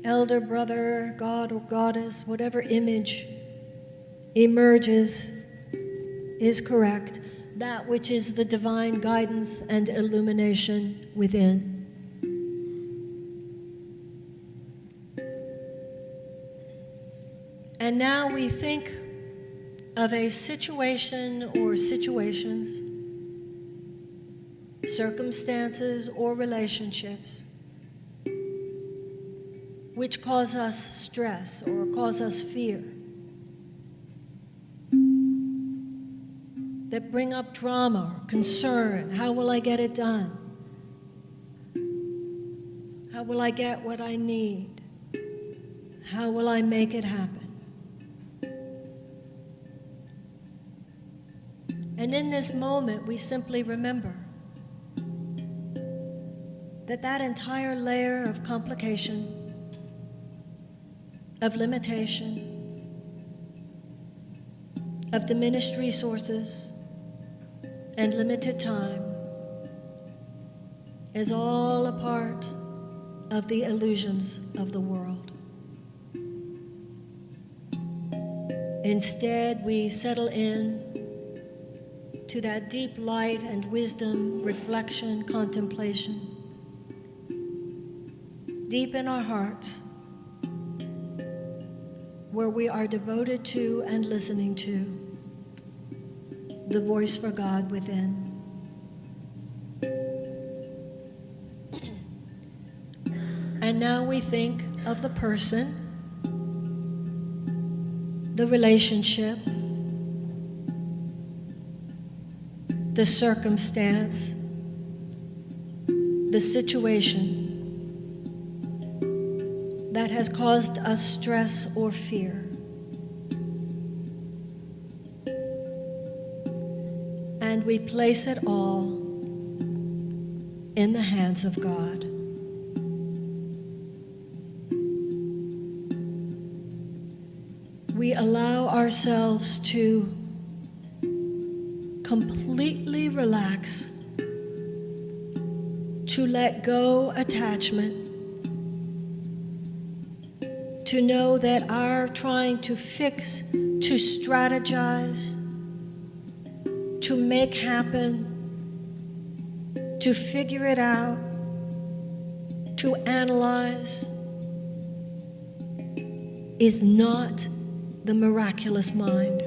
elder brother, God or goddess, whatever image emerges is correct, that which is the divine guidance and illumination within. And now we think of a situation or situations, circumstances or relationships which cause us stress or cause us fear, that bring up drama or concern. How will I get it done? How will I get what I need? How will I make it happen? And in this moment, we simply remember that that entire layer of complication, of limitation, of diminished resources and limited time is all a part of the illusions of the world. Instead, we settle in to that deep light and wisdom, reflection, contemplation, deep in our hearts, where we are devoted to and listening to the voice for God within. And now we think of the person, the relationship, the circumstance, the situation that has caused us stress or fear. And we place it all in the hands of God. We allow ourselves to completely relax, to let go attachment, to know that our trying to fix, to strategize, to make happen, to figure it out, to analyze, is not the miraculous mind.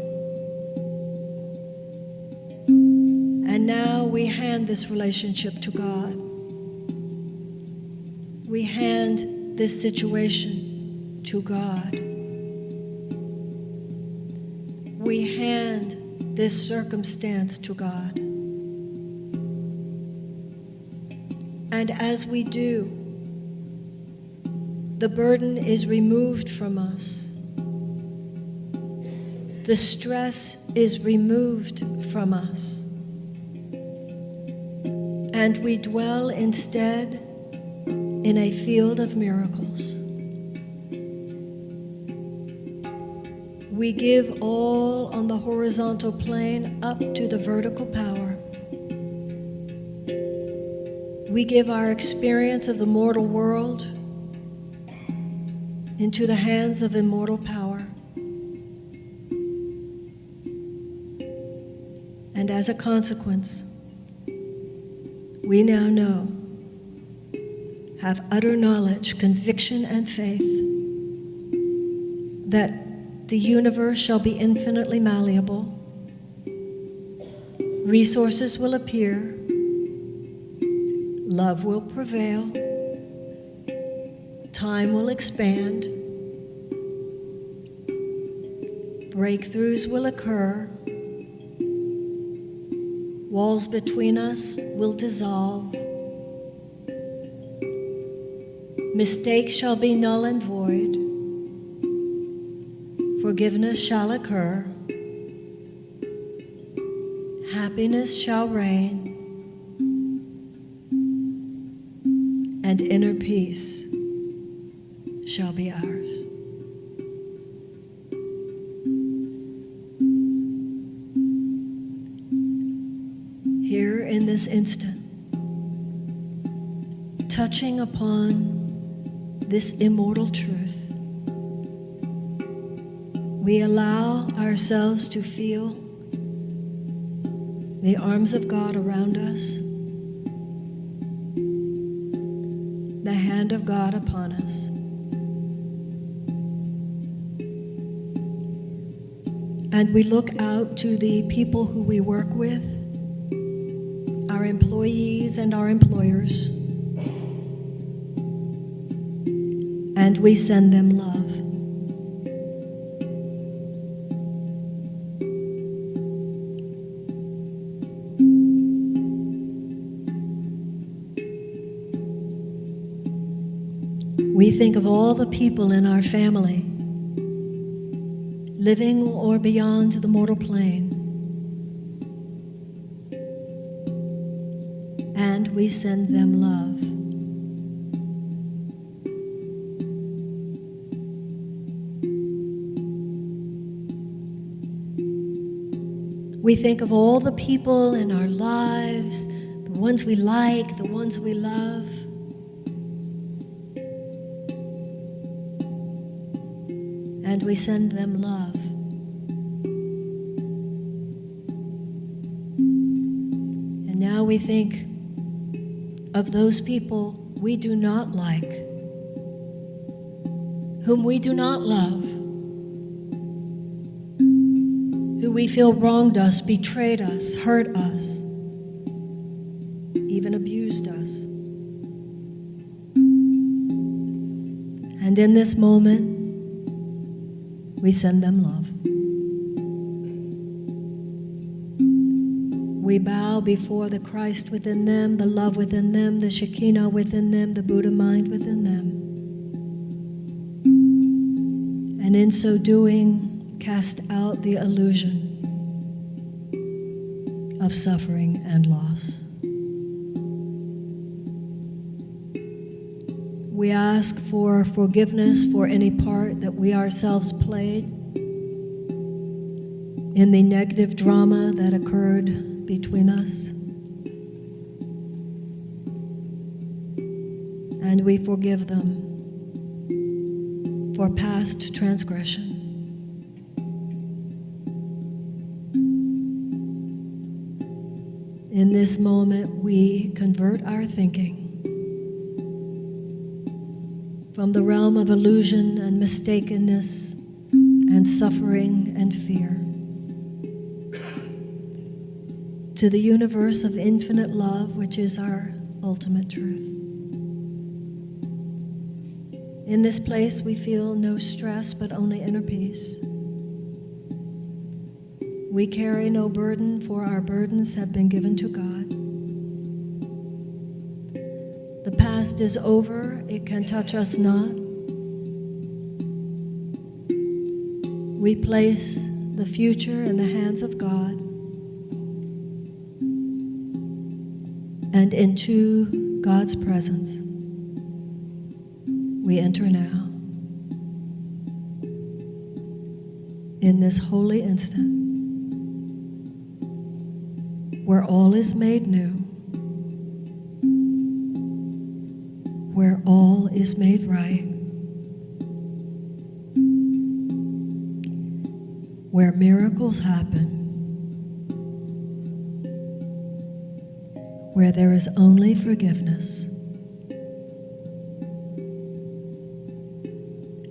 And now we hand this relationship to God. We hand this situation to God. We hand this circumstance to God. And as we do, the burden is removed from us. The stress is removed from us. And we dwell instead in a field of miracles. We give all on the horizontal plane up to the vertical power. We give our experience of the mortal world into the hands of immortal power. And as a consequence, we now know, have utter knowledge, conviction, and faith that the universe shall be infinitely malleable. Resources will appear. Love will prevail. Time will expand. Breakthroughs will occur. Walls between us will dissolve. Mistakes shall be null and void. Forgiveness shall occur. Happiness shall reign. And inner peace shall be ours. Here in this instant, touching upon this immortal truth, we allow ourselves to feel the arms of God around us, the hand of God upon us. And we look out to the people who we work with, our employees and our employers, and we send them love. We think of all the people in our family, living or beyond the mortal plane, and we send them love. We think of all the people in our lives, the ones we like, the ones we love, and we send them love. And now we think of those people we do not like, whom we do not love, who we feel wronged us, betrayed us, hurt us, even abused us. And in this moment, we send them love. We bow before the Christ within them, the love within them, the Shekinah within them, the Buddha mind within them. And in so doing, cast out the illusion of suffering and loss. We ask for forgiveness for any part that we ourselves played in the negative drama that occurred between us. And we forgive them for past transgression. In this moment, we convert our thinking from the realm of illusion and mistakenness and suffering and fear to the universe of infinite love, which is our ultimate truth. In this place, we feel no stress, but only inner peace. We carry no burden, for our burdens have been given to God. The past is over, it can touch us not. We place the future in the hands of God and into God's presence. we enter now in this holy instant where all is made new, where all is made right, where miracles happen, where there is only forgiveness.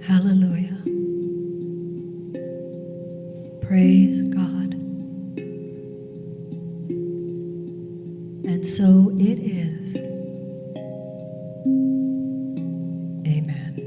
Hallelujah. Praise God. And so it is. Amen.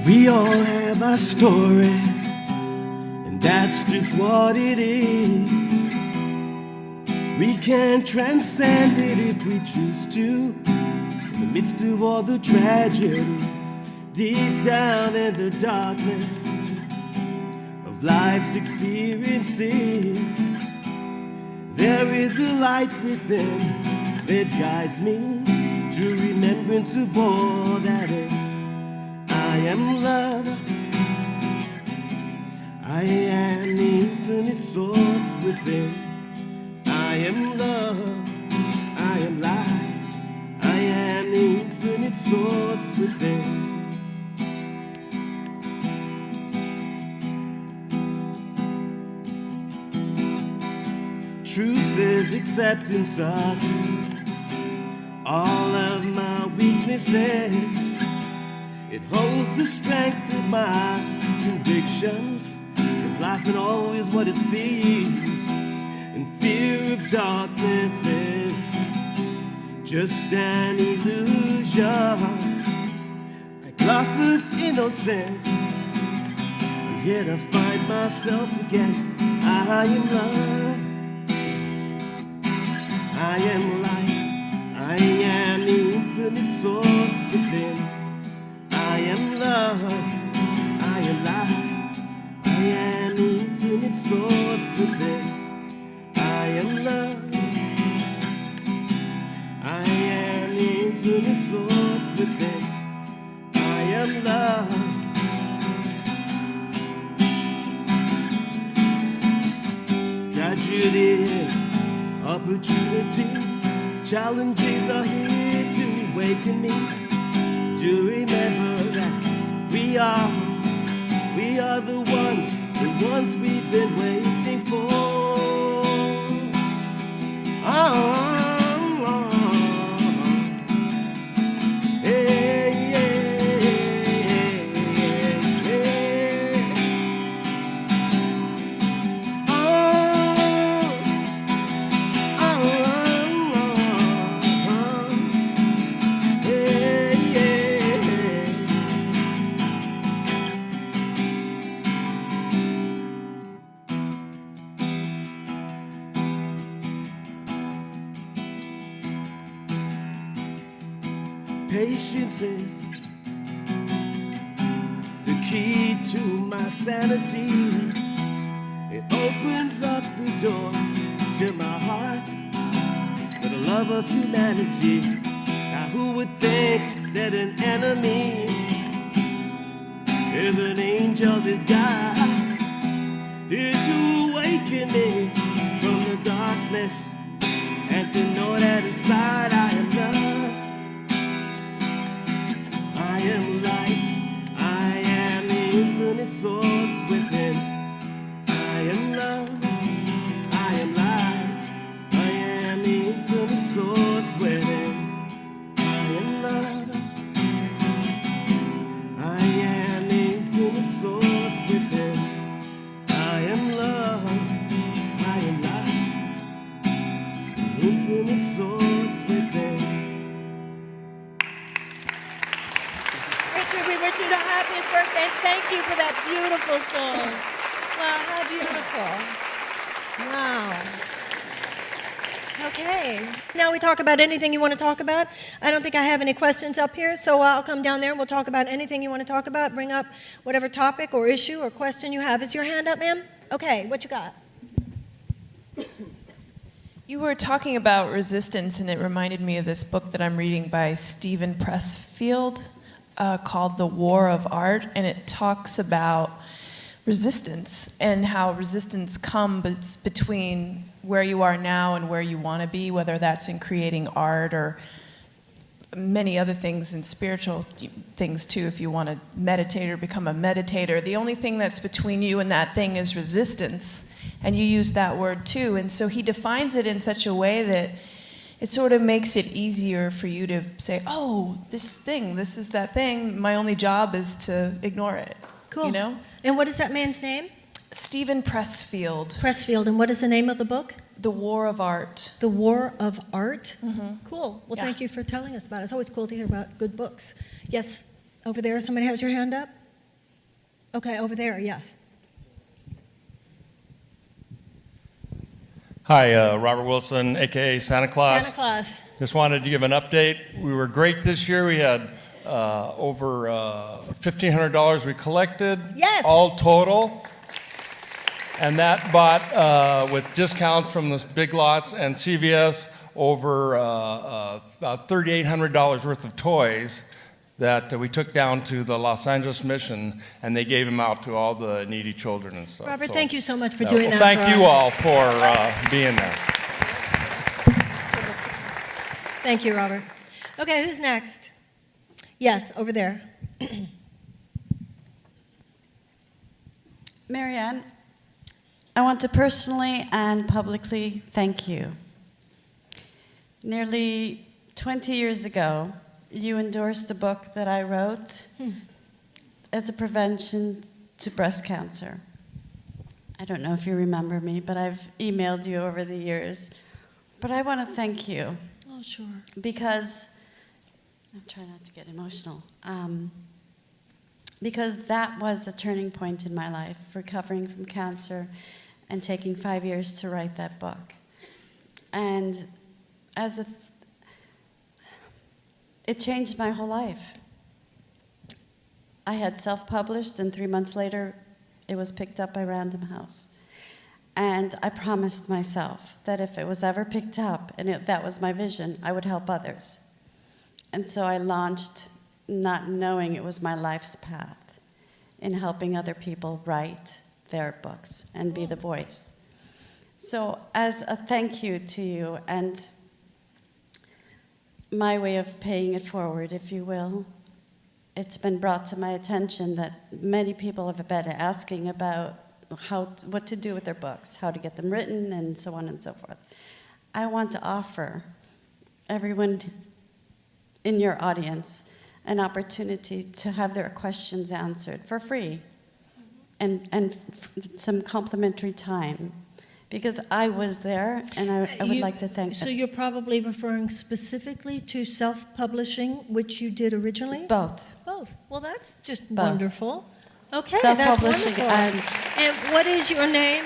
We all have our stories, and that's just what it is. We can transcend it if we choose to. In the midst of all the tragedies, deep down in the darkness of life's experiences, there is a light within that guides me to remembrance of all that is. I am love. I am the infinite source within. I am love. I am light. I am the infinite source within. Truth is acceptance of all of my weaknesses. It holds the strength of my convictions. Cause life ain't always what it seems, and fear of darkness is just an illusion. A gloss of innocence. I'm here to find myself again. I am love. I am light. I am the infinite source within. I am love, I am light, I am the infinite source within. I am love, I am the infinite source within. I am love. Tragedy, opportunity, challenges are here to awaken me. To remember that we are the ones we've been waiting for. Patience is the key to my sanity. It opens up the door to my heart for the love of humanity. Now who would think that an enemy is an angel disguised, here to awaken me from the darkness and to know that inside I am love. I am light, I am the infinite source within. I am love, I am light, I am the infinite source within. I source within. Richard, we wish you the happiest birthday. Thank you for that beautiful song. Wow, how beautiful. Wow. Okay. Now we talk about anything you want to talk about. I don't think I have any questions up here, so I'll come down there and we'll talk about anything you want to talk about. Bring up whatever topic or issue or question you have. Is your hand up, ma'am? Okay, what you got? You were talking about resistance, and it reminded me of this book that I'm reading by Stephen Pressfield called The War of Art, and it talks about resistance and how resistance comes between where you are now and where you want to be, whether that's in creating art or many other things, and spiritual things too, if you want to meditate or become a meditator. The only thing that's between you and that thing is resistance, and you use that word too. And so he defines it in such a way that it sort of makes it easier for you to say, oh, this thing, this is that thing, my only job is to ignore it. Cool. You know? And what is that man's name? Stephen Pressfield. Pressfield. And what is the name of the book? The War of Art. The War of Art? Mm-hmm. Cool. Well, Yeah. thank you for telling us about it. It's always cool to hear about good books. Yes, over there. Somebody has your hand up? Okay, over there, yes. Hi, Robert Wilson, a.k.a. Santa Claus. Santa Claus. Just wanted to give an update. We were great this year. We had over $1,500 we collected. Yes. All total. And that bought, with discounts from the Big Lots and CVS, over about $3,800 worth of toys that we took down to the Los Angeles Mission, and they gave them out to all the needy children and stuff. Robert, So, thank you so much for yeah, doing well, that. thank you all for being there. Thank you, Robert. Okay, who's next? Yes, over there. Marrianne, I want to personally and publicly thank you. Nearly 20 years ago, you endorsed a book that I wrote as a prevention to breast cancer. I don't know if you remember me, but I've emailed you over the years. But I want to thank you Oh, sure. because, I'm trying not to get emotional, because that was a turning point in my life, recovering from cancer and taking 5 years to write that book. And it changed my whole life. I had self-published, and 3 months later, it was picked up by Random House. And I promised myself that if it was ever picked up, and that was my vision, I would help others. And so I launched, not knowing it was my life's path, in helping other people write their books and be the voice. So as a thank you to you, and my way of paying it forward, if you will, it's been brought to my attention that many people have been asking about what to do with their books, how to get them written, and so on and so forth. I want to offer everyone in your audience an opportunity to have their questions answered for free and some complimentary time. Because I was there, and I would like to thank So them. you're probably referring specifically to self-publishing, which you did originally? Both. Both. Well, that's just Both. wonderful. Okay, that's Self-publishing wonderful. And what is your name?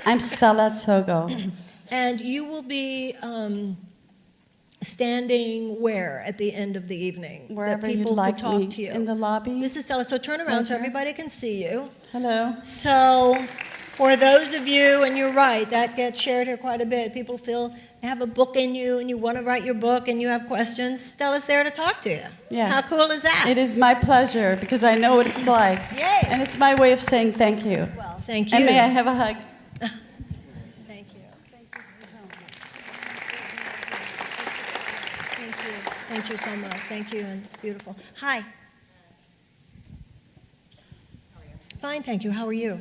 I'm Stella Togo. And you will be standing where at the end of the evening? Wherever that you'd people like could talk me. to you. In the lobby. Mrs. Stella, so turn around Right so here. everybody can see you. Hello. So, for those of you, and you're right, that gets shared here quite a bit. People feel they have a book in you, and you want to write your book, and you have questions. Stella's there to talk to you. Yes. How cool is that? It is my pleasure, because I know what it's like. Yay. And it's my way of saying thank you. Well, thank you. And may I have a hug? Thank you. Thank you. Thank you so much. Thank you, and it's beautiful. Hi. Fine, thank you. How are you?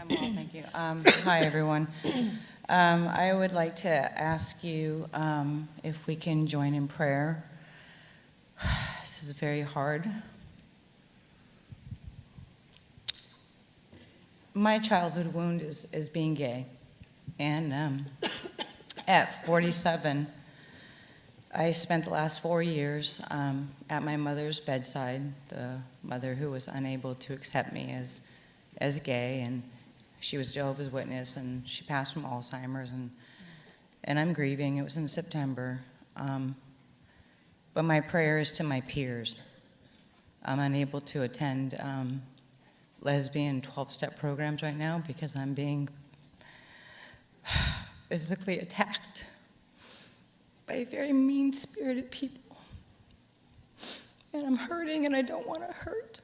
I'm well, thank you. Hi, everyone. I would like to ask you if we can join in prayer. This is very hard. My childhood wound is being gay. And at 47, I spent the last 4 years at my mother's bedside, the mother who was unable to accept me as gay, and she was Jehovah's Witness, and she passed from Alzheimer's, and I'm grieving. It was in September. But my prayer is to my peers. I'm unable to attend lesbian 12-step programs right now because I'm being physically attacked by very mean-spirited people. And I'm hurting, and I don't want to hurt.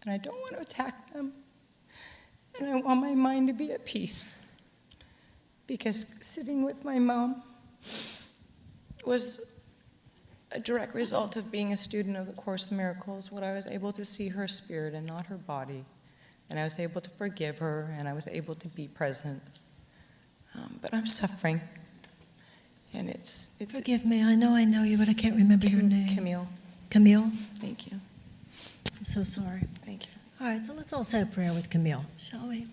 And I don't want to attack them. And I want my mind to be at peace. Because sitting with my mom was a direct result of being a student of the Course in Miracles, when I was able to see her spirit and not her body. And I was able to forgive her, and I was able to be present. But I'm suffering. And it's Forgive me, I know you, but I can't remember your name. Camille. Camille? Thank you. I'm so sorry. Thank you. All right, so let's all say a prayer with Camille, shall we?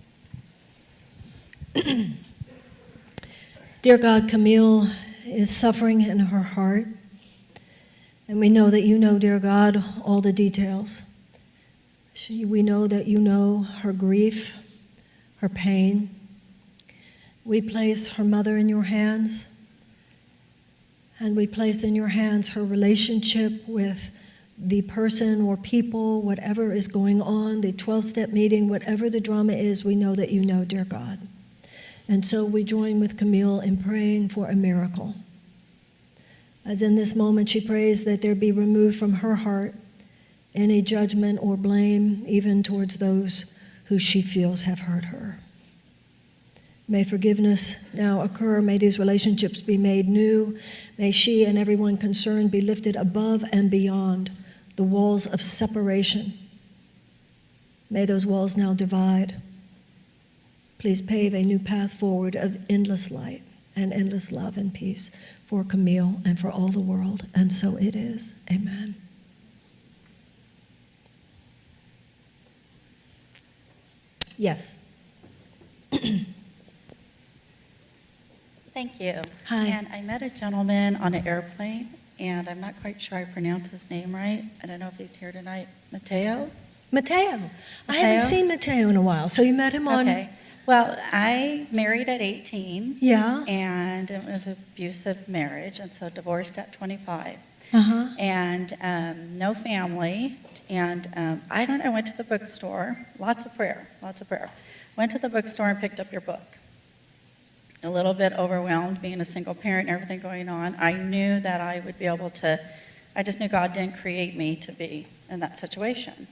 Dear God, Camille is suffering in her heart, and we know that you know, dear God, all the details. We know that you know her grief, her pain. We place her mother in your hands, and we place in your hands her relationship with the person or people, whatever is going on, the 12-step meeting, whatever the drama is, we know that you know, dear God. And so we join with Camille in praying for a miracle. As in this moment she prays that there be removed from her heart any judgment or blame, even towards those who she feels have hurt her. May forgiveness now occur. May these relationships be made new. May she and everyone concerned be lifted above and beyond the walls of separation. May those walls now divide. Please pave a new path forward of endless light and endless love and peace for Camille and for all the world. And so it is. Amen. Yes. Thank you. Hi. And I met a gentleman on an airplane, and I'm not quite sure I pronounced his name right. I don't know if he's here tonight. Mateo? Mateo. I haven't seen Mateo in a while. So you met him on... Okay. Well, I married at 18. Yeah. And it was an abusive marriage, and so divorced at 25. Uh-huh. And no family. And I went to the bookstore. Lots of prayer. Went to the bookstore and picked up your book. A little bit overwhelmed being a single parent and everything going on. I knew that I would be able to, I just knew God didn't create me to be in that situation.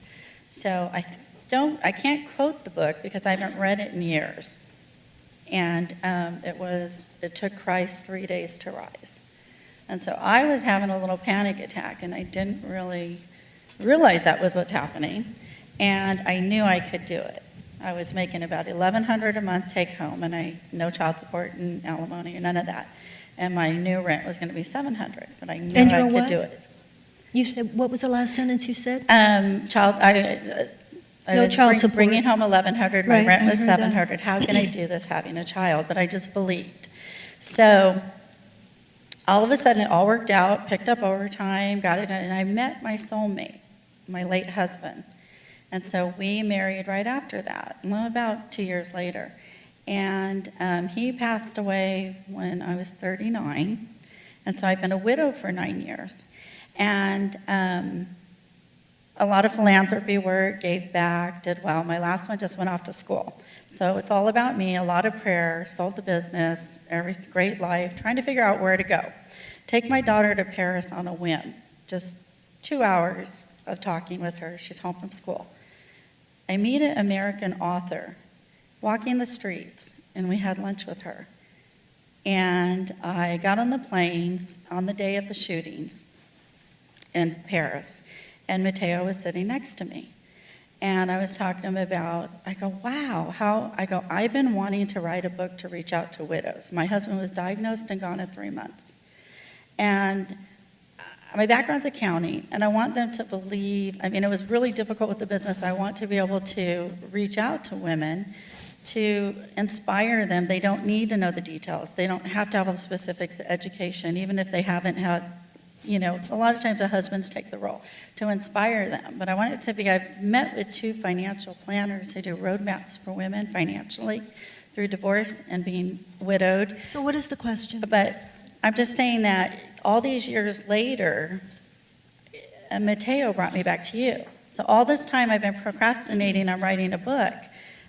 So I can't quote the book because I haven't read it in years. And it took Christ 3 days to rise. And so I was having a little panic attack, and I didn't really realize that was what's happening. And I knew I could do it. I was making about $1,100 a month take home, and no child support and alimony or none of that. And my new rent was going to be $700, but I knew I could do it. You said, what was the last sentence you said? I No was child support. bringing home $1,100. My Right, rent I was heard that. $700. How can I do this having a child? But I just believed. So all of a sudden, it all worked out. Picked up overtime, got it done, and I met my soulmate, my late husband. And so we married right after that, about 2 years later. And he passed away when I was 39. And so I've been a widow for 9 years. And a lot of philanthropy work, gave back, did well. My last one just went off to school. So it's all about me, a lot of prayer, sold the business, great life, trying to figure out where to go. Take my daughter to Paris on a whim, just 2 hours of talking with her. She's home from school. I meet an American author walking the streets, and we had lunch with her. And I got on the planes on the day of the shootings in Paris, and Mateo was sitting next to me. And I was talking to him about, I go, I've been wanting to write a book to reach out to widows. My husband was diagnosed and gone in 3 months. And my background's accounting, and I want them to believe, it was really difficult with the business. I want to be able to reach out to women to inspire them. They don't need to know the details. They don't have to have all the specifics of education, even if they haven't had, a lot of times the husbands take the role to inspire them. But I want it to be, I've met with 2 financial planners who do roadmaps for women financially through divorce and being widowed. So what is the question? But I'm just saying that all these years later, Mateo brought me back to you. So all this time I've been procrastinating on writing a book.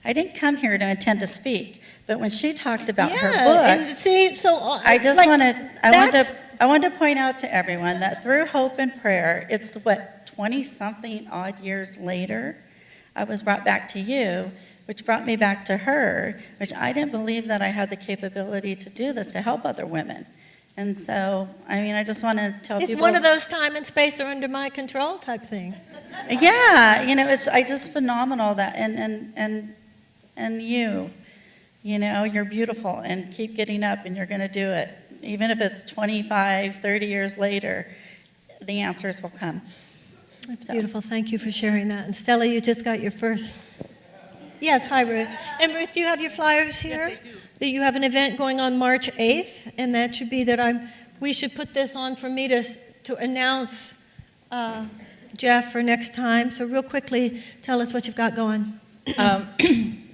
I didn't come here to intend to speak, but when she talked about her book, and see, so I just like, I wanted to point out to everyone that through hope and prayer, it's 20-something odd years later, I was brought back to you, which brought me back to her, which I didn't believe that I had the capability to do this, to help other women. And so, I just want to tell people. It's one of those time and space are under my control type thing. Yeah, it's just phenomenal that, and you're beautiful and keep getting up and you're going to do it. Even if it's 25, 30 years later, the answers will come. That's beautiful. Thank you for sharing that. And Stella, you just got your first. Yes, hi, Ruth. And Ruth, do you have your flyers here? Yes, I do. That you have an event going on March 8th, and that should be that we should put this on for me to announce Jeff for next time. So real quickly, tell us what you've got going.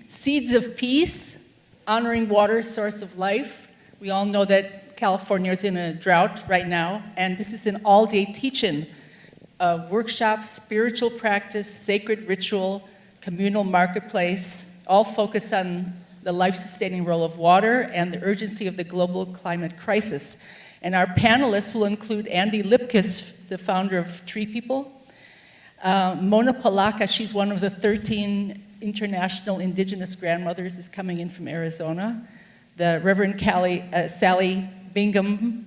Seeds of Peace, honoring water, source of life. We all know that California is in a drought right now, and this is an all-day teach-in of workshops, spiritual practice, sacred ritual, communal marketplace, all focused on the life-sustaining role of water and the urgency of the global climate crisis. And our panelists will include Andy Lipkiss, the founder of Tree People, Mona Palaka, she's one of the 13 international indigenous grandmothers, is coming in from Arizona, the Reverend Sally Bingham,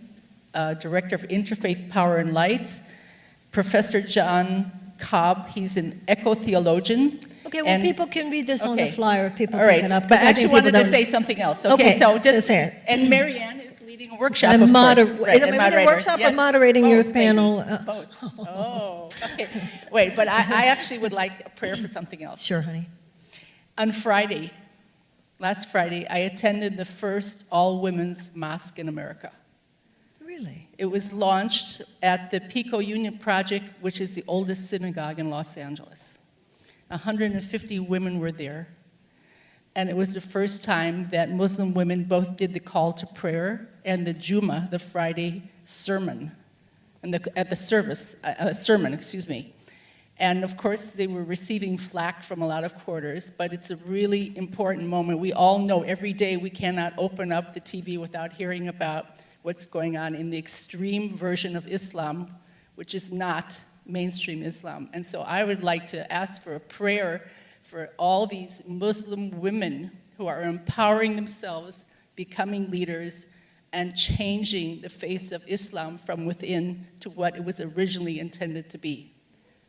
Director of Interfaith Power and Light, Professor John Cobb, he's an eco-theologian. Okay, well, people can read this on the flyer if people all pick right, it up. but I actually wanted to say something else. Okay, so just say it. And Marianne is leading a workshop, I'm of course. Is it leading a workshop or moderating your panel? Both. Oh, okay. Wait, but I actually would like a prayer for something else. Sure, honey. On Friday, last Friday, I attended the first all-women's mosque in America. Really? It was launched at the Pico Union Project, which is the oldest synagogue in Los Angeles. 150 women were there, and it was the first time that Muslim women both did the call to prayer and the Juma, the Friday sermon, and at the service, sermon, excuse me. And of course, they were receiving flack from a lot of quarters, but it's a really important moment. We all know every day we cannot open up the TV without hearing about what's going on in the extreme version of Islam, which is not mainstream Islam. And so I would like to ask for a prayer for all these Muslim women who are empowering themselves, becoming leaders, and changing the face of Islam from within to what it was originally intended to be.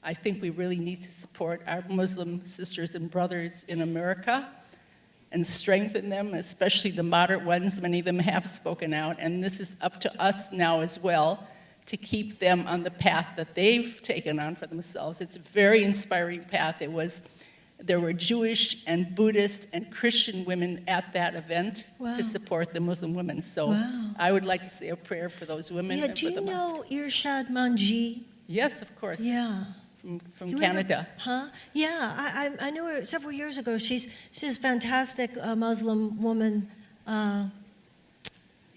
I think we really need to support our Muslim sisters and brothers in America and strengthen them, especially the moderate ones. Many of them have spoken out, and this is up to us now as well to keep them on the path that they've taken on for themselves. It's a very inspiring path. There were Jewish and Buddhist and Christian women at that event to support the Muslim women. So I would like to say a prayer for those women. Yeah, and do for you the know mosque. Irshad Manji? Yes, of course. Yeah. From Canada. Yeah, I knew her several years ago. She's a fantastic Muslim woman.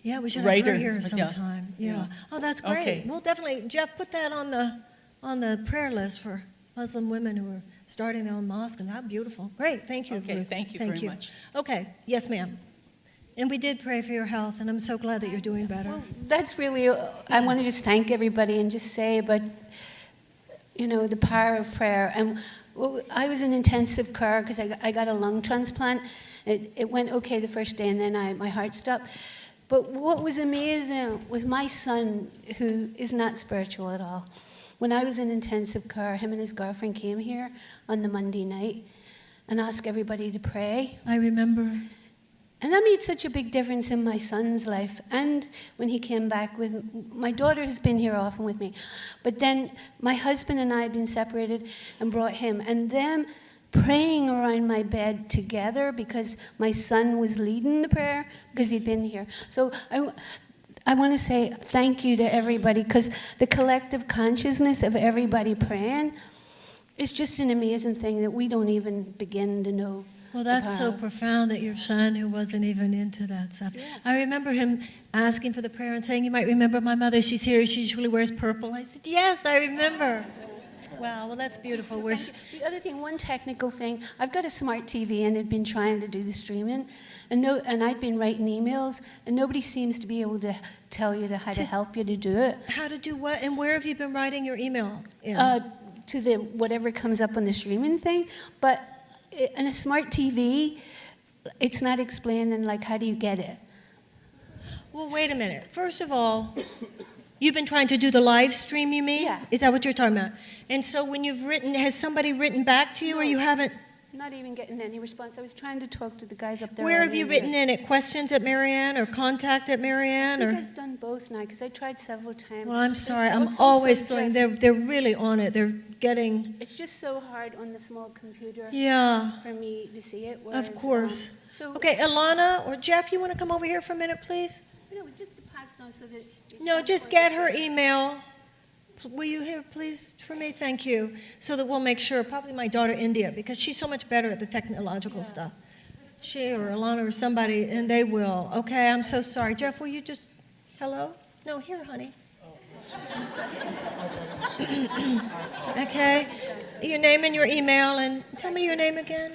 Yeah, we should have her here sometime. Yeah. Oh, that's great. Okay. We'll definitely, Jeff, put that on the prayer list for Muslim women who are starting their own mosque, and that's beautiful. Great, thank you, Okay, Ruth. thank you very much. Okay, yes, ma'am. And we did pray for your health, and I'm so glad that you're doing better. Well, that's really, I want to just thank everybody and just say, but, the power of prayer. And I was in intensive care because I got a lung transplant. It went okay the first day, and then my heart stopped. But what was amazing was my son, who is not spiritual at all. When I was in intensive care, him and his girlfriend came here on the Monday night and asked everybody to pray. I remember. And that made such a big difference in my son's life. And when he came back with, my daughter has been here often with me. But then my husband and I had been separated and brought him. And them praying around my bed together because my son was leading the prayer because he'd been here. So I want to say thank you to everybody, because the collective consciousness of everybody praying is just an amazing thing that we don't even begin to know. Well, that's so profound that your son, who wasn't even into that stuff. Yeah. I remember him asking for the prayer and saying, "You might remember my mother. She's here. She usually wears purple." I said, "Yes, I remember." Wow, well, that's beautiful. The other thing, one technical thing, I've got a smart TV and I'd been trying to do the streaming, and I'd been writing emails, and nobody seems to be able to tell you how to help you to do it. How to do what? And where have you been writing your email? To the whatever comes up on the streaming thing, but in a smart TV, it's not explaining, like, how do you get it? Well, wait a minute. First of all, you've been trying to do the live stream, you mean? Yeah. Is that what you're talking about? And so when you've written, has somebody written back to you, or you haven't? Not even getting any response. I was trying to talk to the guys up there. Where have you written in it? Questions at Marrianne or contact at Marrianne? I think I've done both now, because I tried several times. Well, I'm sorry. I'm always throwing. They're really on it. They're getting. It's just so hard on the small computer. Yeah. For me to see it. Of course. Okay, Ilana or Jeff, you want to come over here for a minute, please? No, just to pass it on so that. No, just get her email. Will you here, please, for me? Thank you. So that we'll make sure, probably my daughter India, because she's so much better at the technological stuff. She or Alana or somebody, and they will. Okay, I'm so sorry. Jeff, will you just, hello? No, here, honey. Okay. Your name and your email, and tell me your name again.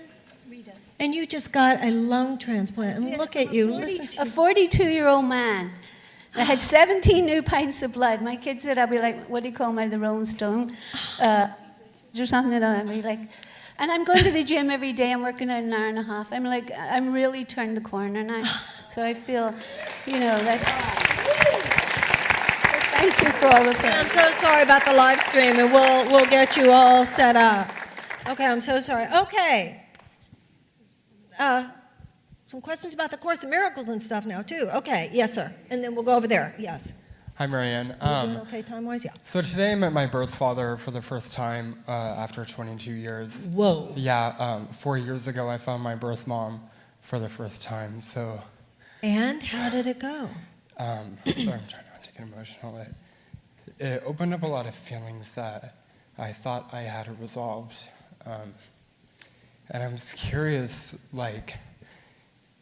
Rita. And you just got a lung transplant, and look at you. Listen to a 42-year-old man. I had 17 new pints of blood. My kid said I'll be like, what do you call me, the Rolling Stone? Or something, and I'll be like, and I'm going to the gym every day. I'm working out an hour and a half. I'm like, I'm really turned the corner now. So I feel, that's, thank you for all of that. I'm so sorry about the live stream, and we'll get you all set up. Okay, I'm so sorry. Okay. Some questions about the Course in Miracles and stuff now, too. Okay, yes, sir. And then we'll go over there. Yes. Hi, Marrianne. You doing okay time-wise? Yeah. So today I met my birth father for the first time after 22 years. Whoa. Yeah, 4 years ago I found my birth mom for the first time, so... And how did it go? Sorry, I'm trying not to get emotional. It opened up a lot of feelings that I thought I had resolved. And I'm just curious, like...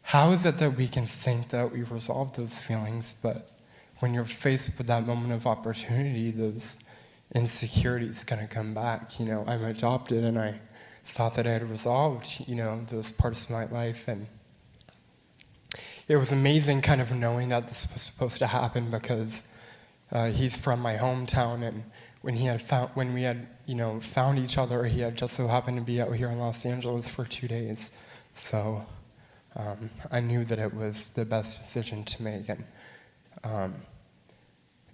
How is it that we can think that we resolved those feelings, but when you're faced with that moment of opportunity, those insecurities going to come back? I'm adopted, and I thought that I had resolved, those parts of my life, and it was amazing kind of knowing that this was supposed to happen, because he's from my hometown, and when we had found each other, he had just so happened to be out here in Los Angeles for 2 days, so. I knew that it was the best decision to make. And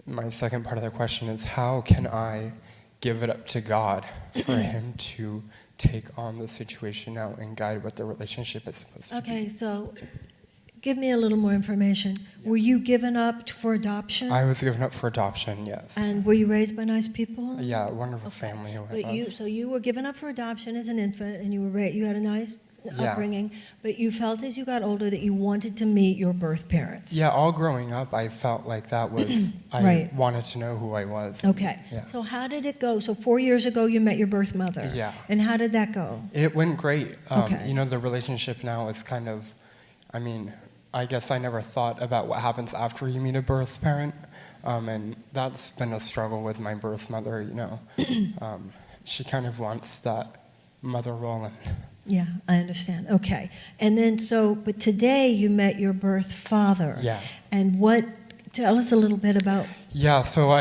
my second part of the question is, how can I give it up to God for Him to take on the situation now and guide what the relationship is supposed to be? Okay, so give me a little more information. Yeah. Were you given up for adoption? I was given up for adoption, yes. And were you raised by nice people? Yeah, a wonderful family. So you were given up for adoption as an infant, and you had a nice upbringing, but you felt as you got older that you wanted to meet your birth parents. Yeah, all growing up, I felt like that was, right. I wanted to know who I was. Okay, yeah. So how did it go? So 4 years ago, you met your birth mother. Yeah. And how did that go? It went great. Okay. The relationship now is kind of, I guess I never thought about what happens after you meet a birth parent, and that's been a struggle with my birth mother, She kind of wants that mother role. And yeah, I understand. Okay. And then but today you met your birth father. Yeah. And tell us a little bit about. Yeah, so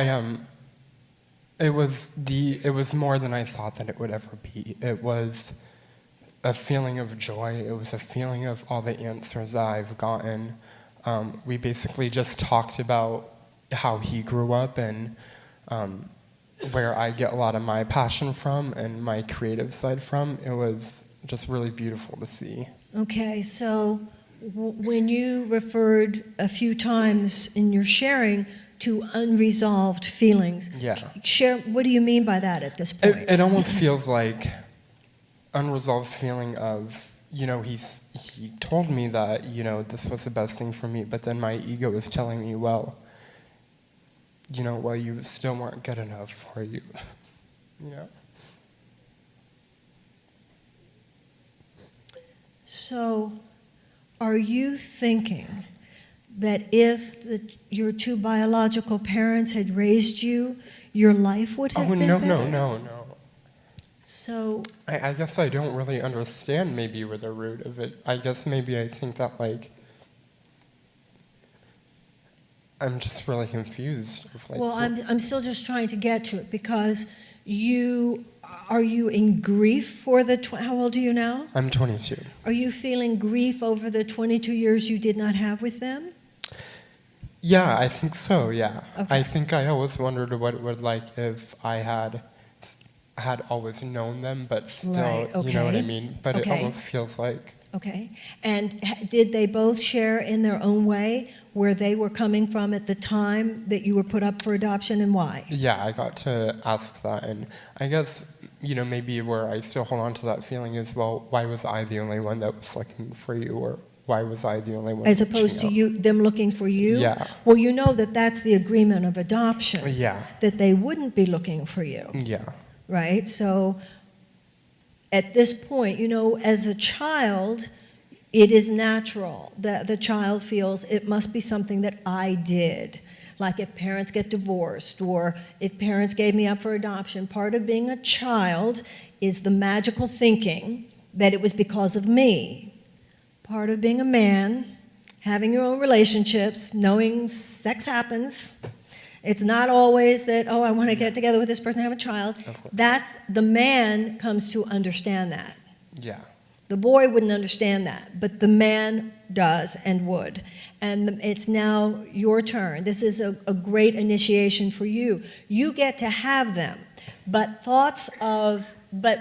it was more than I thought that it would ever be. It was a feeling of joy. It was a feeling of all the answers I've gotten. We basically just talked about how he grew up and where I get a lot of my passion from and my creative side from. It was just really beautiful to see. Okay, so when you referred a few times in your sharing to unresolved feelings, yeah. Share, what do you mean by that at this point? It almost feels like unresolved feeling of, he told me that, this was the best thing for me, but then my ego was telling me, well, you still weren't good enough for you, So, are you thinking that if your two biological parents had raised you, your life would have been better? No. So, I guess I don't really understand maybe where the root of it. I guess maybe I think that, I'm just really confused. well, I'm still just trying to get to it because are you in grief for how old are you now? I'm 22. Are you feeling grief over the 22 years you did not have with them? Yeah, I think so, yeah. Okay. I think I always wondered what it would like if I had always known them, but still, Right, you know what I okay. mean? But Okay. it almost feels like... Okay. And did they both share in their own way where they were coming from at the time that you were put up for adoption and why? Yeah, I got to ask that, and I guess, maybe where I still hold on to that feeling is, well, why was I the only one that was looking for you, or why was I the only one As reaching opposed to out? them looking for you? Yeah. Well, you know that's the agreement of adoption. Yeah. That they wouldn't be looking for you. Yeah. Right? So at this point, as a child, it is natural that the child feels it must be something that I did. Like if parents get divorced or if parents gave me up for adoption, part of being a child is the magical thinking that it was because of me. Part of being a man, having your own relationships, knowing sex happens. It's not always that, I want to get together with this person and have a child. The man comes to understand that. Yeah. The boy wouldn't understand that, but the man does and would. And it's now your turn. This is a great initiation for you. You get to have them, but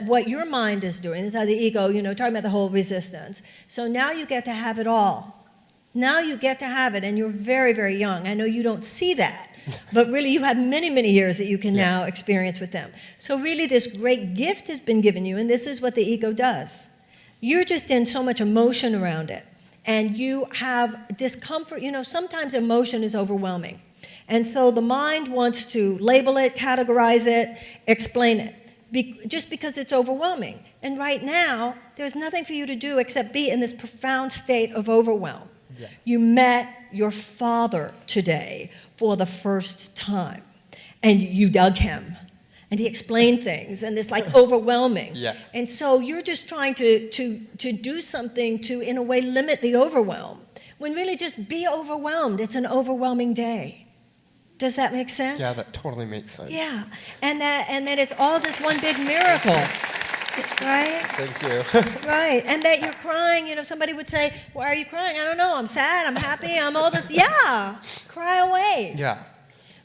what your mind is doing, this is how the ego, talking about the whole resistance. So now you get to have it all. Now you get to have it, and you're very, very young. I know you don't see that, but really you have many, many years that you can now experience with them. So really this great gift has been given you, and this is what the ego does. You're just in so much emotion around it, and you have discomfort. Sometimes emotion is overwhelming, and so the mind wants to label it, categorize it, explain it, just because it's overwhelming. And right now, there's nothing for you to do except be in this profound state of overwhelm. Yeah. You met your father today for the first time, and you dug him. And he explained things, and it's overwhelming. Yeah. And so you're just trying to do something to, in a way, limit the overwhelm. When really just be overwhelmed. It's an overwhelming day. Does that make sense? Yeah, that totally makes sense. Yeah, and that it's all just one big miracle, right? Thank you. Right, and that you're crying. Somebody would say, "Why are you crying?" I don't know. I'm sad. I'm happy. I'm all this. Yeah, cry away. Yeah.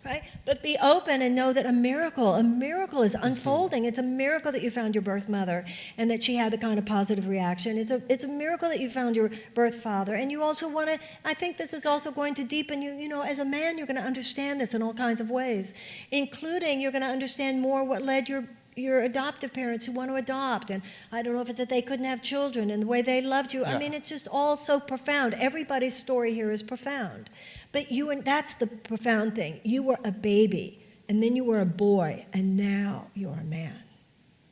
Right? But be open and know that a miracle is unfolding. It's a miracle that you found your birth mother and that she had the kind of positive reaction. It's a miracle that you found your birth father. And you also want to, I think this is also going to deepen you, as a man, you're going to understand this in all kinds of ways, including you're going to understand more what led your adoptive parents who want to adopt. And I don't know if it's that they couldn't have children and the way they loved you. Yeah. I mean, it's just all so profound. Everybody's story here is profound. But that's the profound thing. You were a baby, and then you were a boy, and now you're a man.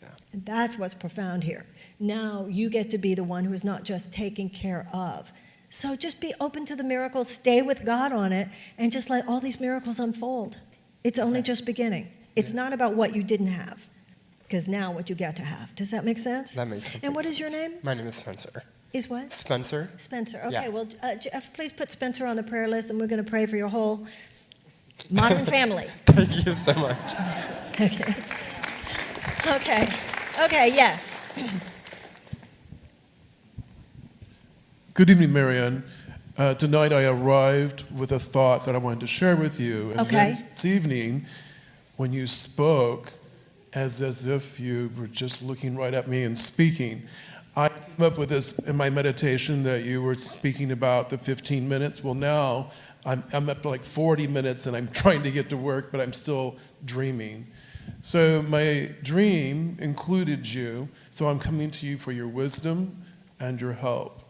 Yeah. And that's what's profound here. Now you get to be the one who is not just taken care of. So just be open to the miracles, stay with God on it, and just let all these miracles unfold. It's only just beginning. It's not about what you didn't have, because now what you get to have. Does that make sense? That makes sense. And what is your name? My name is Spencer. Is what? Spencer. Spencer. Okay, yeah. Well, please put Spencer on the prayer list, and we're going to pray for your whole modern family. Thank you so much. Okay, yes. Good evening, Marrianne. Tonight I arrived with a thought that I wanted to share with you. And then this evening, when you spoke, as if you were just looking right at me and speaking, I came up with this in my meditation that you were speaking about the 15 minutes. Well, now I'm up to 40 minutes and I'm trying to get to work, but I'm still dreaming. So my dream included you, so I'm coming to you for your wisdom and your help.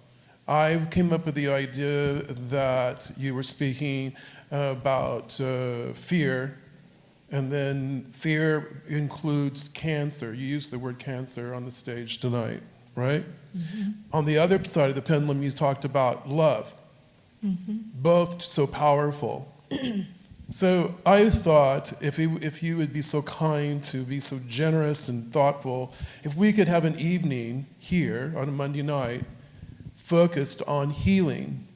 I came up with the idea that you were speaking about fear, and then fear includes cancer. You used the word cancer on the stage tonight, right? Mm-hmm. On the other side of the pendulum, you talked about love. Mm-hmm. Both so powerful. So I thought if you would be so kind to be so generous and thoughtful, if we could have an evening here on a Monday night focused on healing,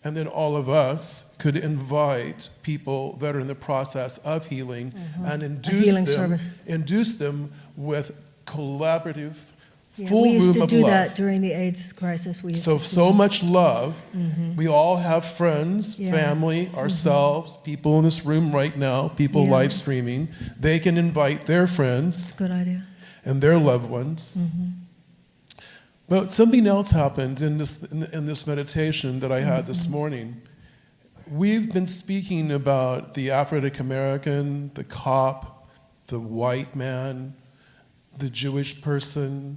and then all of us could invite people that are in the process of healing and induce them with collaborative, full we used room to of do love. that during the AIDS crisis. We used to do So much love. Mm-hmm. We all have friends, family, ourselves, people in this room right now, people live streaming. They can invite their friends. Good idea. And their loved ones. Mm-hmm. But something else happened in this meditation that I had this morning. We've been speaking about the African American, the cop, the white man, the Jewish person.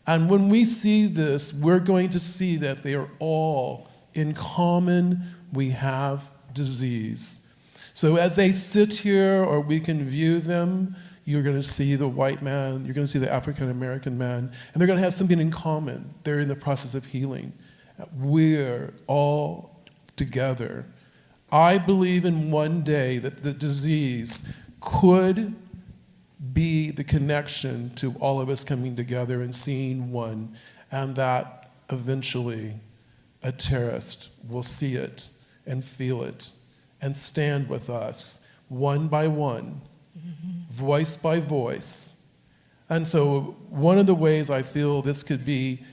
And when we see this, we're going to see that they are all in common. We have disease. So as they sit here, or we can view them, you're going to see the white man, you're going to see the African American man, and they're going to have something in common. They're in the process of healing. We're all together. I believe in one day that the disease could be the connection to all of us coming together and seeing one, and that eventually a terrorist will see it and feel it and stand with us one by one, voice by voice. And so one of the ways I feel this could be,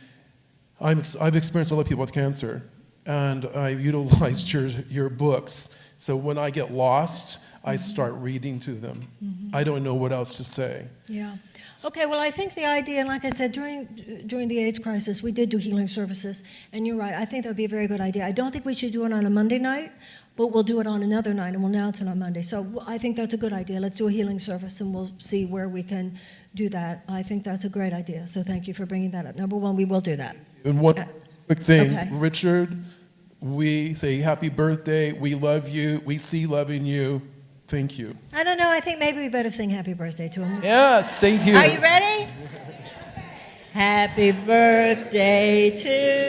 I've experienced other people with cancer, and I've utilized your books. So when I get lost, I start reading to them. Mm-hmm. I don't know what else to say. Yeah. Okay, well, I think the idea, and like I said, during the AIDS crisis, we did do healing services, and you're right, I think that would be a very good idea. I don't think we should do it on a Monday night, but we'll do it on another night, and we'll announce it on Monday. So I think that's a good idea. Let's do a healing service, and we'll see where we can do that. I think that's a great idea, so thank you for bringing that up. Number one, we will do that. And one quick thing, okay. Richard, we say happy birthday, we love you, we see love in you. Thank you. I don't know, I think maybe we better sing happy birthday to him. Yes, thank you. Are you ready? Happy birthday to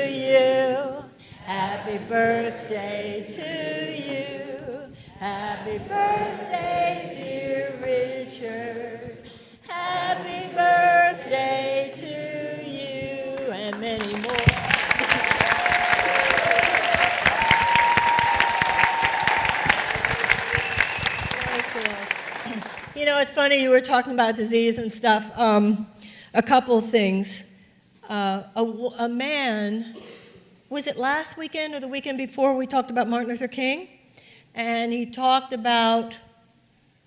you. Happy birthday to you. Happy birthday, dear Richard. Happy birthday to you, and many more. You know, it's funny, you were talking about disease and stuff. A couple of things. A man, was it last weekend or the weekend before, we talked about Martin Luther King? And he talked about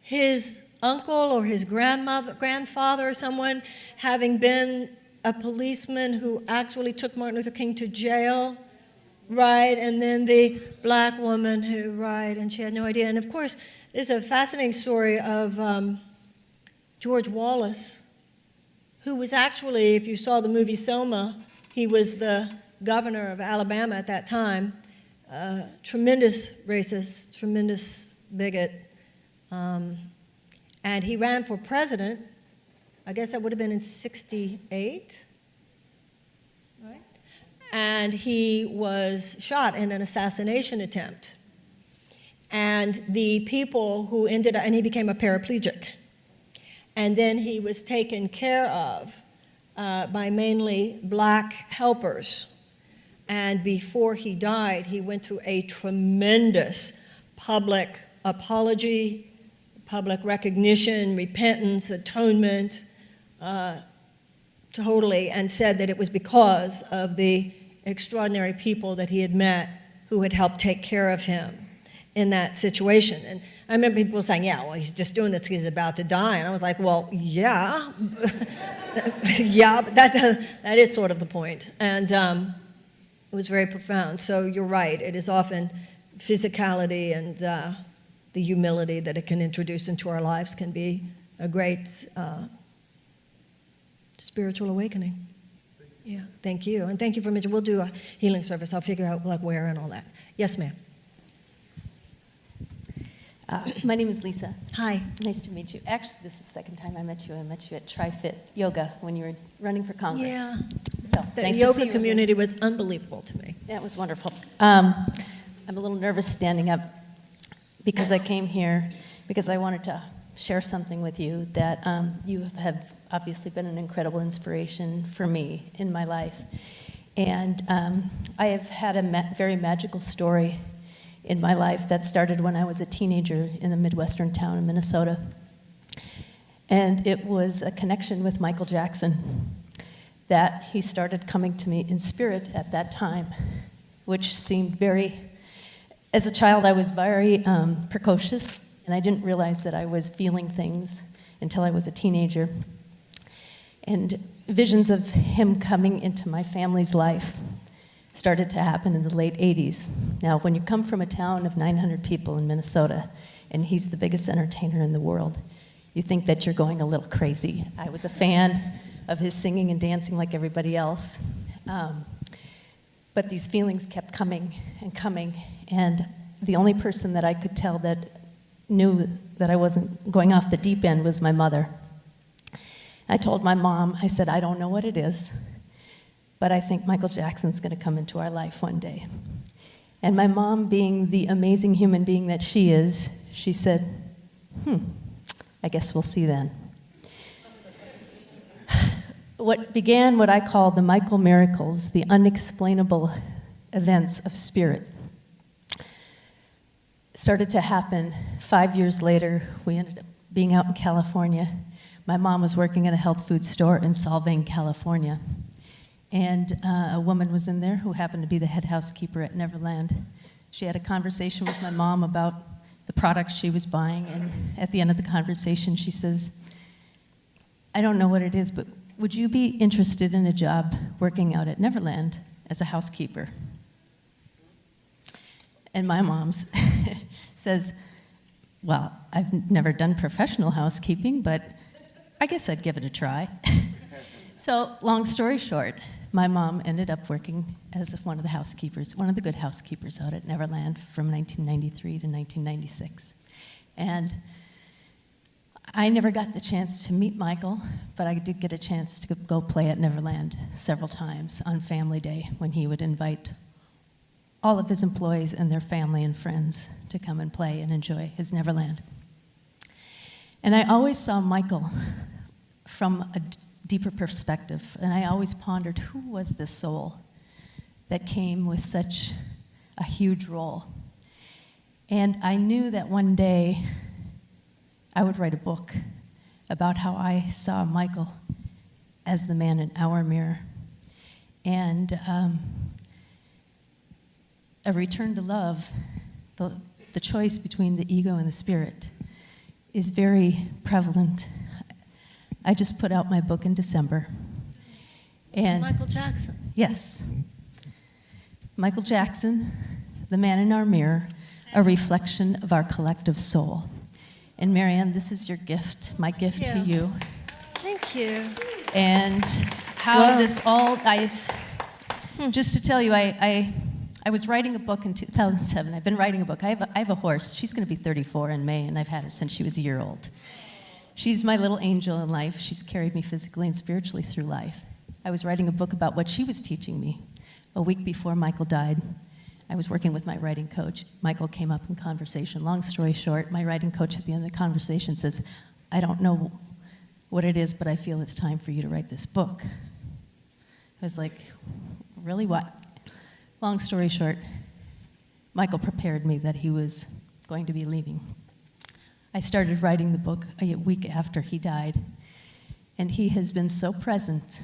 his uncle or his grandfather or someone having been a policeman who actually took Martin Luther King to jail, right? And then the black woman who, right, and she had no idea. And of course, there's a fascinating story of George Wallace, who was actually, if you saw the movie Selma, he was the governor of Alabama at that time. Tremendous racist, tremendous bigot. And he ran for president. I guess that would have been in '68. Right? And he was shot in an assassination attempt. And the people who ended up, and he became a paraplegic. And then he was taken care of by mainly black helpers. And before he died, he went through a tremendous public apology, public recognition, repentance, atonement, totally, and said that it was because of the extraordinary people that he had met who had helped take care of him in that situation. And I remember people saying, yeah, well, he's just doing this because he's about to die. And I was like, well, yeah. Yeah, but that is sort of the point. And it was very profound. So you're right. It is often physicality and the humility that it can introduce into our lives can be a great spiritual awakening. Yeah, thank you. And thank you for mentioning, we'll do a healing service. I'll figure out like where and all that. Yes, ma'am. My name is Lisa. Hi. Nice to meet you. Actually, this is the second time I met you. I met you at TriFit Yoga when you were running for Congress. Yeah. So The nice to yoga see you community again. was unbelievable to me. That was wonderful. I'm a little nervous standing up because I came here because I wanted to share something with you that you have obviously been an incredible inspiration for me in my life. And I have had a very magical story in my life that started when I was a teenager in a Midwestern town in Minnesota. And it was a connection with Michael Jackson that he started coming to me in spirit at that time, which seemed very, as a child I was very precocious, and I didn't realize that I was feeling things until I was a teenager. And visions of him coming into my family's life started to happen in the late 80s. Now, when you come from a town of 900 people in Minnesota, and he's the biggest entertainer in the world, you think that you're going a little crazy. I was a fan of his singing and dancing like everybody else. But these feelings kept coming, and the only person that I could tell that knew that I wasn't going off the deep end was my mother. I told my mom, I said, I don't know what it is, but I think Michael Jackson's going to come into our life one day. And my mom, being the amazing human being that she is, she said, I guess we'll see then. What began what I call the Michael miracles, the unexplainable events of spirit, started to happen 5 years later. We ended up being out in California. My mom was working at a health food store in Solvang, California. And a woman was in there who happened to be the head housekeeper at Neverland. She had a conversation with my mom about the products she was buying, and at the end of the conversation, she says, I don't know what it is, but would you be interested in a job working out at Neverland as a housekeeper? And my mom says, well, I've never done professional housekeeping, but I guess I'd give it a try. So, long story short, my mom ended up working as one of the housekeepers, one of the good housekeepers out at Neverland from 1993 to 1996. And I never got the chance to meet Michael, but I did get a chance to go play at Neverland several times on Family Day when he would invite all of his employees and their family and friends to come and play and enjoy his Neverland. And I always saw Michael from a deeper perspective, and I always pondered, who was this soul that came with such a huge role? And I knew that one day I would write a book about how I saw Michael as the man in our mirror. And a return to love, the choice between the ego and the spirit, is very prevalent. I just put out my book in December. And Michael Jackson. Yes. Michael Jackson, the man in our mirror, a reflection of our collective soul. And Marrianne, this is your gift, my gift to you. Thank you. And how this all, just to tell you, I was writing a book in 2007. I've been writing a book. I have a horse. She's going to be 34 in May, and I've had her since she was a year old. She's my little angel in life. She's carried me physically and spiritually through life. I was writing a book about what she was teaching me. A week before Michael died, I was working with my writing coach. Michael came up in conversation. Long story short, my writing coach at the end of the conversation says, I don't know what it is, but I feel it's time for you to write this book. I was like, really, what? Long story short, Michael prepared me that he was going to be leaving. I started writing the book a week after he died, and he has been so present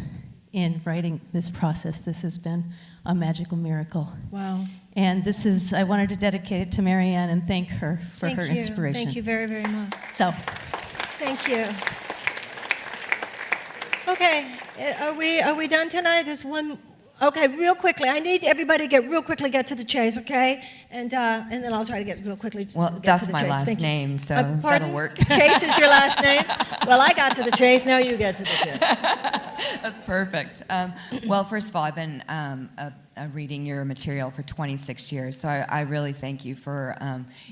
in writing this process. This has been a magical miracle. Wow. And this is, I wanted to dedicate it to Marrianne and thank her for her inspiration. Thank you very, very much. So, thank you. Okay, are we done tonight? There's one okay, real quickly, I need everybody to get to the chase, okay? And then I'll try to get real quickly to Well, get that's to the my chase. last Thank you. name, so Pardon? that'll work. Chase is your last name? Well, I got to the chase, now you get to the chase. That's perfect. Well, first of all, I've been reading your material for 26 years, so I really thank you for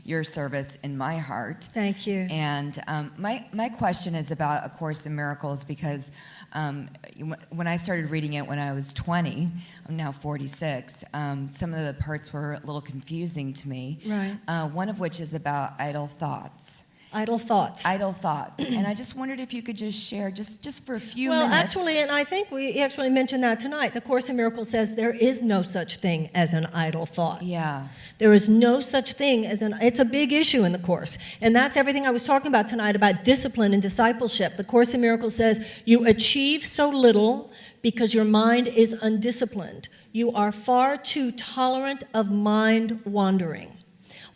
your service in my heart. Thank you. And my question is about A Course in Miracles, because when I started reading it when I was 20, I'm now 46, some of the parts were a little confusing to me. Right. One of which is about idle thoughts. Idle thoughts. Idle thoughts. And I just wondered if you could just share, just for a few Well, minutes. actually, and I think we actually mentioned that tonight. The Course in Miracles says there is no such thing as an idle thought. Yeah. There is no such thing as it's a big issue in the Course. And that's everything I was talking about tonight about discipline and discipleship. The Course in Miracles says you achieve so little because your mind is undisciplined. You are far too tolerant of mind wandering.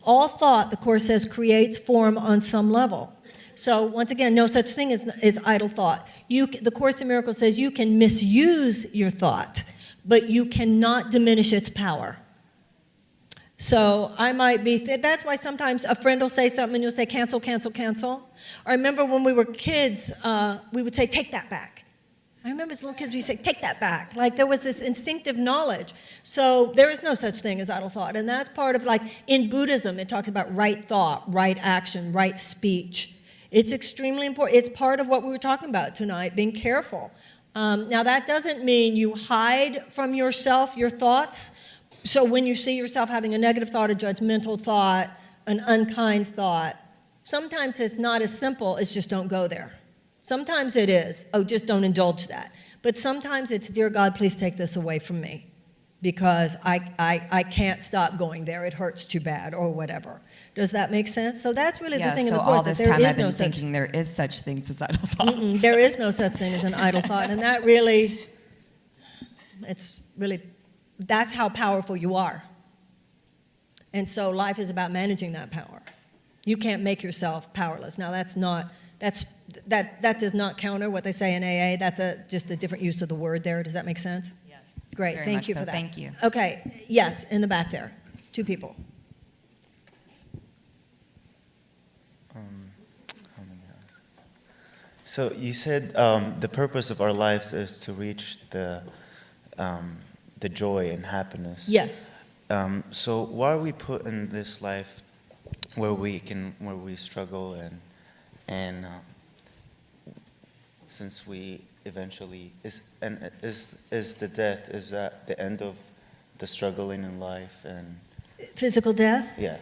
All thought, the Course says, creates form on some level. So once again, no such thing as idle thought. The Course in Miracles says you can misuse your thought, but you cannot diminish its power. So I might be, that's why sometimes a friend will say something and you'll say, cancel, cancel, cancel. I remember when we were kids, we would say, take that back. I remember as little kids, we say, take that back. Like there was this instinctive knowledge. So there is no such thing as idle thought. And that's part of, like, in Buddhism, it talks about right thought, right action, right speech. It's extremely important. It's part of what we were talking about tonight, being careful. Now, that doesn't mean you hide from yourself your thoughts. So when you see yourself having a negative thought, a judgmental thought, an unkind thought, sometimes it's not as simple as just don't go there. Sometimes it is, oh, just don't indulge that. But sometimes it's, dear God, please take this away from me because I can't stop going there. It hurts too bad or whatever. Does that make sense? So that's really the thing in the Course. So all this time I've been thinking there is such things as idle thoughts. There is no such thing as an idle thought. And that really, that's how powerful you are. And so life is about managing that power. You can't make yourself powerless. Now that does not counter what they say in AA. That's just a different use of the word there. Does that make sense? Yes. Great, Very thank much you so. for that. Thank you. Okay, yes, in the back there. 2 people. How many hours? So you said the purpose of our lives is to reach the joy and happiness. Yes. So why are we put in this life where we struggle and since we eventually is the death, is that the end of the struggling in life and Physical death? yeah.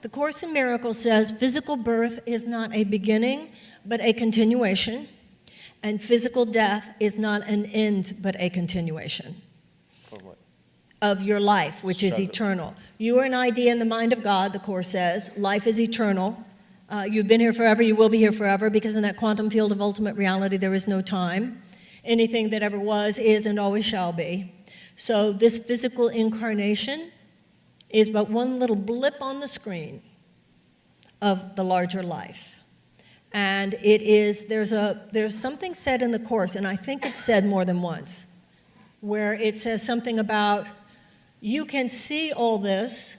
The Course in Miracles says physical birth is not a beginning, but a continuation, and physical death is not an end, but a continuation. For what? Of your life, which is Struggle. eternal. You are an idea in the mind of God, the Course says. Life is eternal. You've been here forever, you will be here forever, because in that quantum field of ultimate reality, there is no time. Anything that ever was, is, and always shall be. So this physical incarnation is but one little blip on the screen of the larger life. And it is, there's something said in the Course, and I think it's said more than once, where it says something about, you can see all this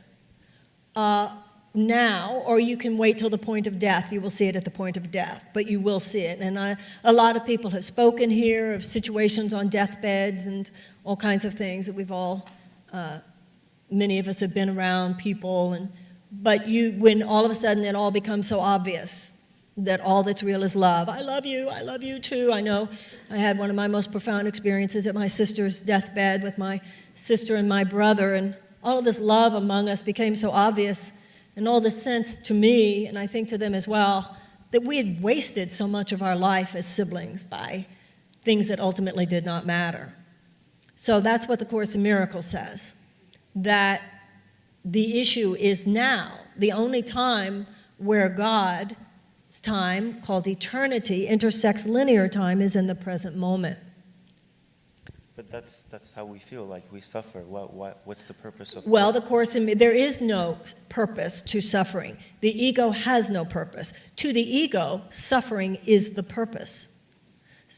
now, or you can wait till the point of death. You will see it at the point of death, but you will see it. And a lot of people have spoken here of situations on deathbeds and all kinds of things that we've all, many of us have been around people. But when all of a sudden it all becomes so obvious that all that's real is love. I love you too. I know I had one of my most profound experiences at my sister's deathbed with my sister and my brother, and all of this love among us became so obvious, and all this sense to me, and I think to them as well, that we had wasted so much of our life as siblings by things that ultimately did not matter. So that's what the Course in Miracles says, that the issue is now, the only time where God's time, called eternity, intersects linear time, is in the present moment. But that's how we feel, like we suffer. What's the purpose of Well, the Course there is no purpose to suffering. The ego has no purpose. To the ego, suffering is the purpose.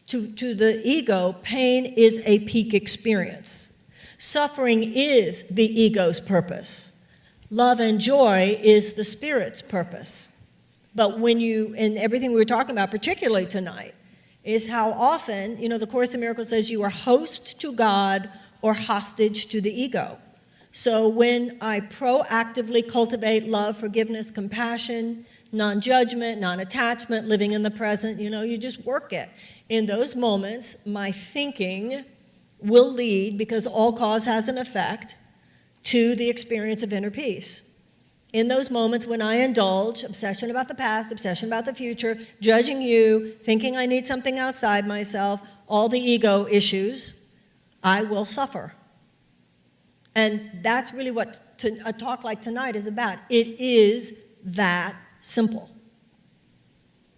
To the ego, pain is a peak experience. Suffering is the ego's purpose. Love and joy is the Spirit's purpose. But when you, and everything we were talking about, particularly tonight, is how often, the Course in Miracles says you are host to God or hostage to the ego. So when I proactively cultivate love, forgiveness, compassion, non-judgment, non-attachment, living in the present, you just work it. In those moments, my thinking will lead, because all cause has an effect, to the experience of inner peace. In those moments when I indulge, obsession about the past, obsession about the future, judging you, thinking I need something outside myself, all the ego issues, I will suffer. And that's really what a talk like tonight is about. It is that simple.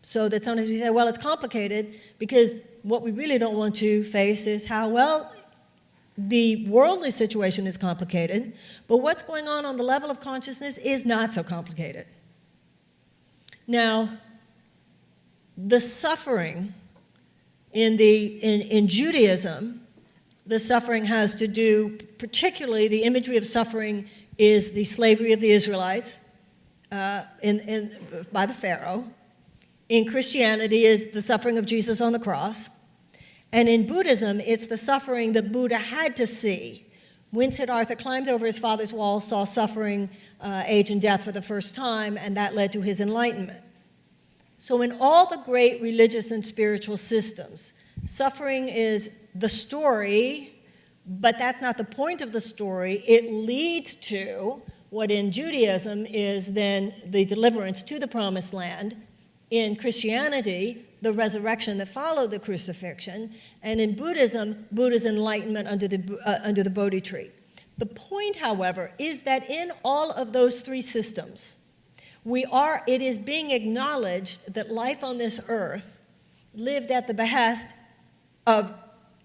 So that sometimes we say, well, it's complicated, because what we really don't want to face is how, well, the worldly situation is complicated, but what's going on the level of consciousness is not so complicated. Now, the suffering in Judaism, the suffering has to do, particularly the imagery of suffering is the slavery of the Israelites by the Pharaoh. In Christianity is the suffering of Jesus on the cross. And in Buddhism, it's the suffering that Buddha had to see. When Siddhartha climbed over his father's wall, saw suffering, age, and death for the first time, and that led to his enlightenment. So in all the great religious and spiritual systems, suffering is the story, but that's not the point of the story. It leads to what in Judaism is then the deliverance to the promised land. In Christianity, the resurrection that followed the crucifixion, and in Buddhism, Buddha's enlightenment under the Bodhi tree. The point, however, is that in all of those three systems, it is being acknowledged that life on this earth lived at the behest of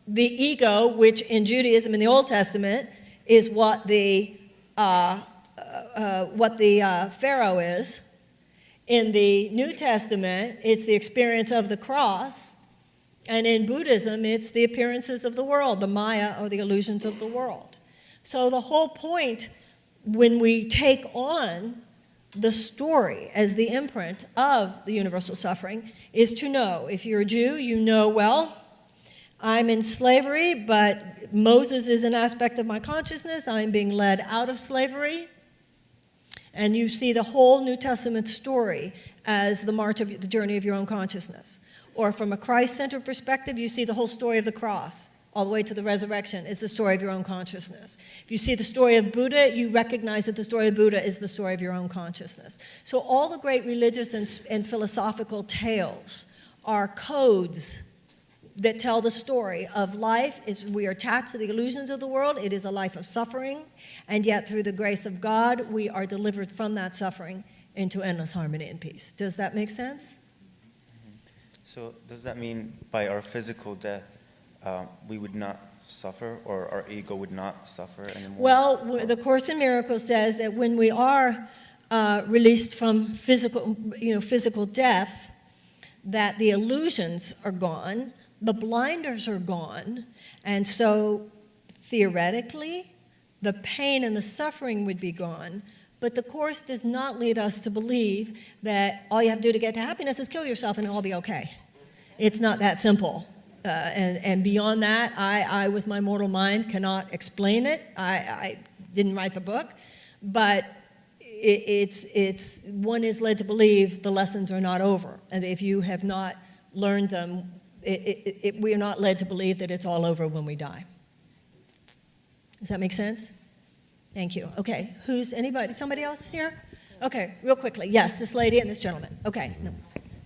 the ego, which in Judaism in the Old Testament is what the Pharaoh is. In the New Testament, it's the experience of the cross, and in Buddhism, it's the appearances of the world, the Maya, or the illusions of the world. So the whole point, when we take on the story as the imprint of the universal suffering, is to know. If you're a Jew, you know, well, I'm in slavery, but Moses is an aspect of my consciousness. I'm being led out of slavery. And you see the whole New Testament story as the journey of your own consciousness. Or from a Christ-centered perspective, you see the whole story of the cross, all the way to the resurrection, is the story of your own consciousness. If you see the story of Buddha, you recognize that the story of Buddha is the story of your own consciousness. So all the great religious and philosophical tales are codes that tell the story of life. We are attached to the illusions of the world. It is a life of suffering, and yet through the grace of God, we are delivered from that suffering into endless harmony and peace. Does that make sense? So does that mean by our physical death, we would not suffer, or our ego would not suffer anymore? Well, the Course in Miracles says that when we are released from physical death, that the illusions are gone, the blinders are gone, and so theoretically, the pain and the suffering would be gone, but the Course does not lead us to believe that all you have to do to get to happiness is kill yourself and it'll all be okay. It's not that simple. And beyond that, I, with my mortal mind, cannot explain it. I didn't write the book, but one is led to believe the lessons are not over. And if you have not learned them, we are not led to believe that it's all over when we die. Does that make sense? Thank you. Okay, somebody else here? Okay, real quickly. Yes, this lady and this gentleman. Okay, no.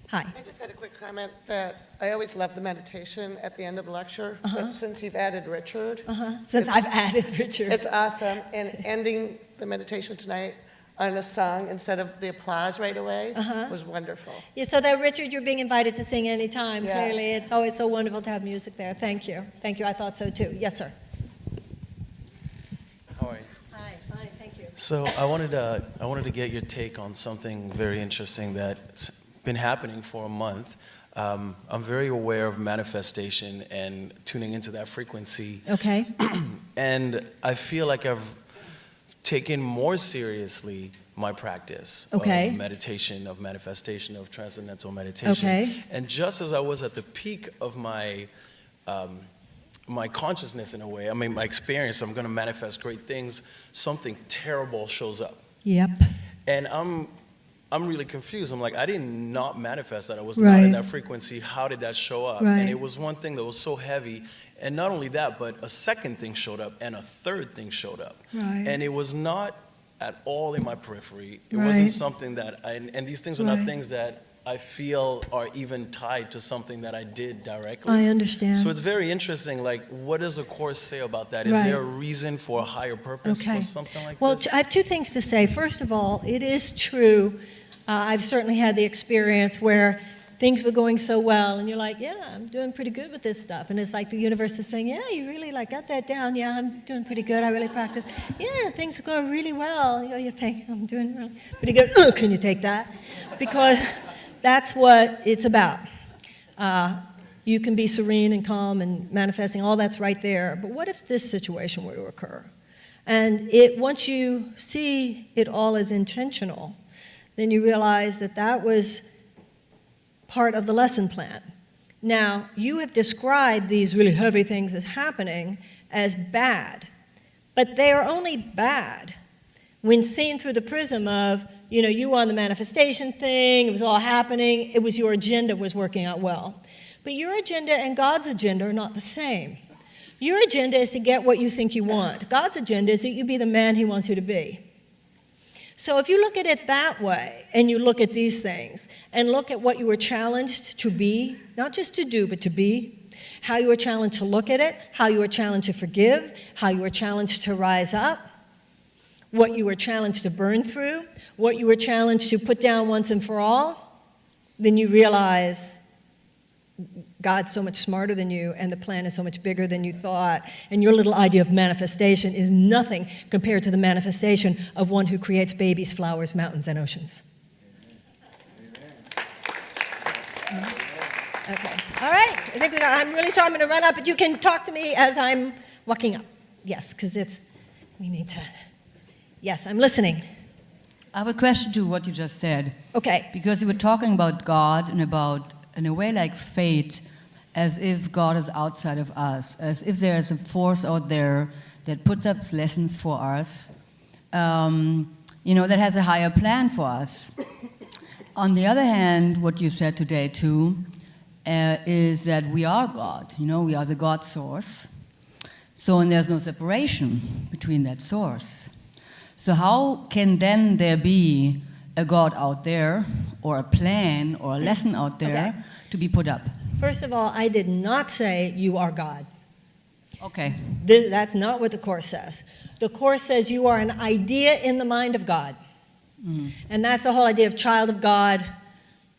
Hi. I just had a quick comment that I always love the meditation at the end of the lecture, but since you've added Richard. Since I've added Richard. It's awesome, and ending the meditation tonight on a song instead of the applause right away was wonderful. Yeah, so that Richard, you're being invited to sing anytime, Yes. clearly. It's always so wonderful to have music there. Thank you. Thank you, I thought so too. Yes, sir. How are you? Hi, fine, thank you. So I wanted to get your take on something very interesting that's been happening for a month. I'm very aware of manifestation and tuning into that frequency. Okay. And I feel like I've taken more seriously my practice of meditation, of manifestation, of transcendental meditation. Okay. And just as I was at the peak of my my consciousness in a way, I mean my experience, I'm going to manifest great things, something terrible shows up. Yep. And I'm really confused. I'm like, I did not manifest that. I was not in that frequency. How did that show up? Right. And it was one thing that was so heavy. And not only that, but a second thing showed up and a third thing showed up. Right. And it was not at all in my periphery. It wasn't something that, and these things are not things that I feel are even tied to something that I did directly. I understand. So it's very interesting, like, what does the Course say about that? Is there a reason for a higher purpose for something like well, this? I have two things to say. First of all, it is true. I've certainly had the experience where things were going so well, and you're like, yeah, I'm doing pretty good with this stuff. And it's like the universe is saying, yeah, you really like got that down. Yeah, I'm doing pretty good. I really practice. Yeah, things are going really well. You think, I'm doing really pretty good. Can you take that? Because that's what it's about. You can be serene and calm and manifesting, all that's right there. But what if this situation were to occur? And once you see it all as intentional, then you realize that that was part of the lesson plan. Now, you have described these really heavy things as happening as bad, but they are only bad when seen through the prism of, you on the manifestation thing, it was all happening, it was your agenda was working out well. But your agenda and God's agenda are not the same. Your agenda is to get what you think you want. God's agenda is that you be the man he wants you to be. So if you look at it that way, and you look at these things, and look at what you were challenged to be, not just to do, but to be, how you were challenged to look at it, how you were challenged to forgive, how you were challenged to rise up, what you were challenged to burn through, what you were challenged to put down once and for all, then you realize God's so much smarter than you, and the plan is so much bigger than you thought, and your little idea of manifestation is nothing compared to the manifestation of one who creates babies, flowers, mountains, and oceans. Okay. All right. I think I'm really sorry I'm going to run up, but you can talk to me as I'm walking up. Yes, because we need to. Yes, I'm listening. I have a question to what you just said. Okay. Because you were talking about God and about, in a way, like fate, as if God is outside of us, as if there is a force out there that puts up lessons for us, that has a higher plan for us. On the other hand, what you said today too, is that we are God. We are the God source. And there's no separation between that source. So how can then there be a God out there, or a plan, or a lesson out there to be put up? First of all, I did not say you are God. Okay. That's not what the Course says. The Course says you are an idea in the mind of God. And that's the whole idea of child of God,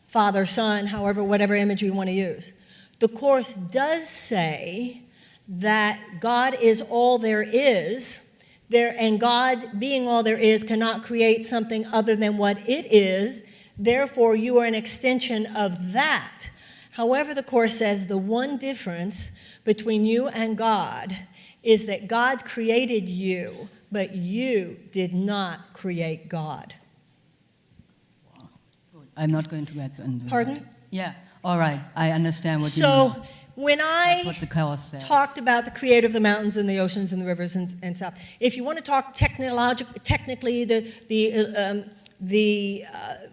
Father, Son, whatever imagery you want to use. The Course does say that God is all there is, and God, being all there is, cannot create something other than what it is. Therefore, you are an extension of that. However, the Course says the one difference between you and God is that God created you, but you did not create God. I'm not going to get into Pardon? that. Yeah. All right. I understand what you mean. So when That's what the Course says. talked about the creator of the mountains and the oceans and the rivers and stuff, if you want to talk technically, the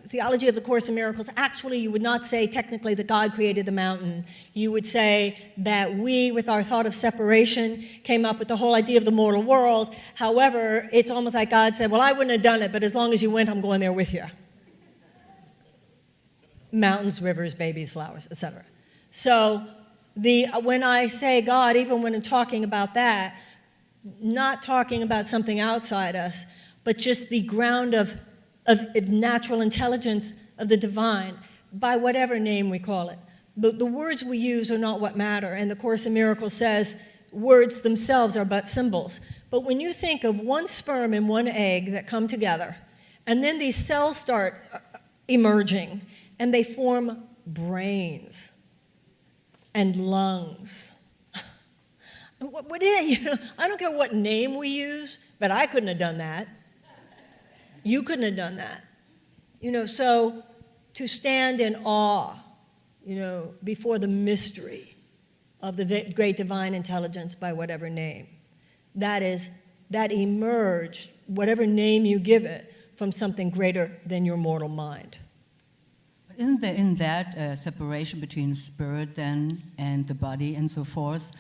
theology of the Course in Miracles, actually you would not say technically that God created the mountain. You would say that we, with our thought of separation, came up with the whole idea of the mortal world. However, it's almost like God said, well, I wouldn't have done it, but as long as you went, I'm going there with you. Mountains, rivers, babies, flowers, etc. So when I say God, even when I'm talking about that, not talking about something outside us, but just the ground of natural intelligence of the divine, by whatever name we call it. But the words we use are not what matter, and the Course in Miracles says words themselves are but symbols. But when you think of one sperm and one egg that come together, and then these cells start emerging, and they form brains and lungs. What is it? I don't care what name we use, but I couldn't have done that. You couldn't have done that. So to stand in awe, before the mystery of the great divine intelligence by whatever name, that emerged, whatever name you give it, from something greater than your mortal mind. Isn't there in that separation between spirit then and the body and so forth,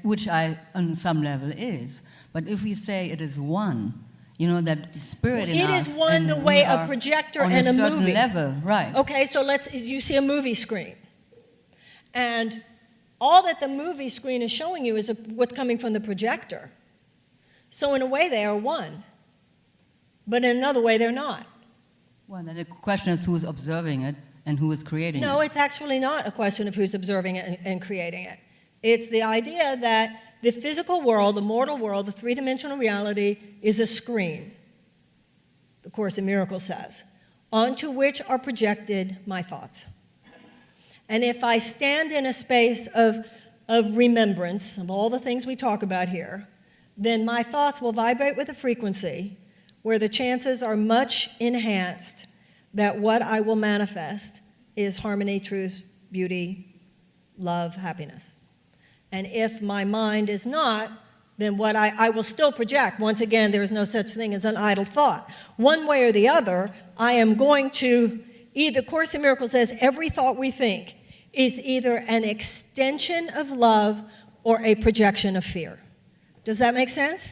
which on some level is, but if we say it is one, that spirit in us. It is one the way a projector and a movie. On a certain level, right. Okay, so you see a movie screen. And all that the movie screen is showing you is what's coming from the projector. So in a way they are one, but in another way they're not. Well, then the question is who's observing it and who is creating it. No, it's actually not a question of who's observing it and creating it. It's the idea that the physical world, the mortal world, the three-dimensional reality is a screen, the Course in Miracles says, onto which are projected my thoughts. And if I stand in a space of remembrance of all the things we talk about here, then my thoughts will vibrate with a frequency where the chances are much enhanced that what I will manifest is harmony, truth, beauty, love, happiness. And if my mind is not, then what I will still project. Once again, there is no such thing as an idle thought. One way or the other, I am going to, the Course in Miracles says every thought we think is either an extension of love or a projection of fear. Does that make sense?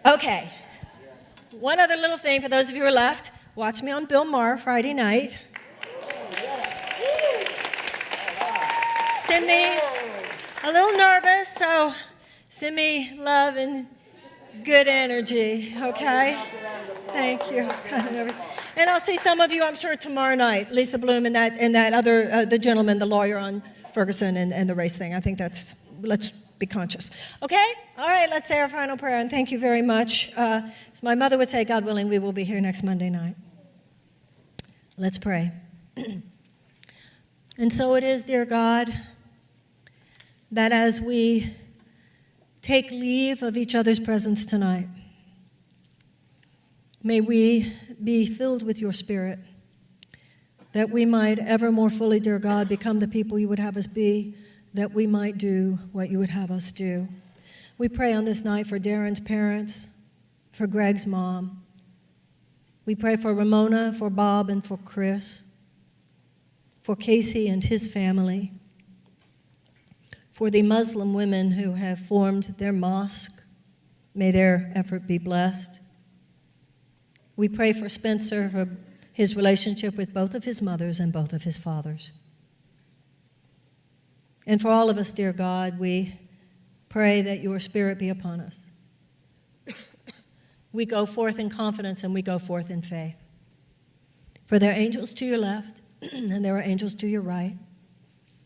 Okay. One other little thing for those of you who are left. Watch me on Bill Maher Friday night. Send me a little nervous, so send me love and good energy, okay? Thank you. Kind of nervous. And I'll see some of you, I'm sure, tomorrow night. Lisa Bloom and that other, the gentleman, the lawyer on Ferguson and the race thing. I think let's be conscious. Okay? All right, let's say our final prayer, and thank you very much. As my mother would say, God willing, we will be here next Monday night. Let's pray. And so it is, dear God, that as we take leave of each other's presence tonight, may we be filled with your Spirit, that we might ever more fully, dear God, become the people you would have us be, that we might do what you would have us do. We pray on this night for Darren's parents, for Greg's mom. We pray for Ramona, for Bob, and for Chris, for Casey and his family, for the Muslim women who have formed their mosque. May their effort be blessed. We pray for Spencer, for his relationship with both of his mothers and both of his fathers. And for all of us, dear God, we pray that your Spirit be upon us. We go forth in confidence and we go forth in faith. For there are angels to your left and there are angels to your right.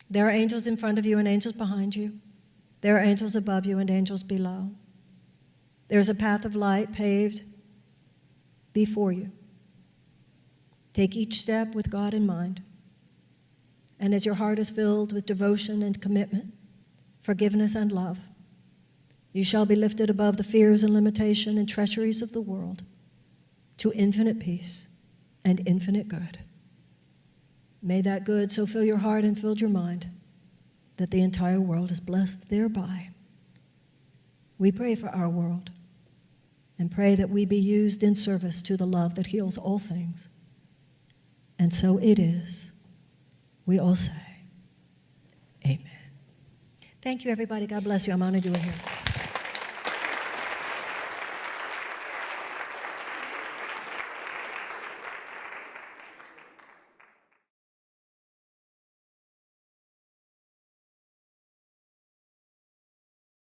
There are angels in front of you and angels behind you. There are angels above you and angels below. There's a path of light paved before you. Take each step with God in mind. And as your heart is filled with devotion and commitment, forgiveness and love, you shall be lifted above the fears and limitation and treacheries of the world to infinite peace and infinite good. May that good so fill your heart and fill your mind that the entire world is blessed thereby. We pray for our world and pray that we be used in service to the love that heals all things. And so it is. We all say, amen. Thank you, everybody. God bless you. I'm honored you were here.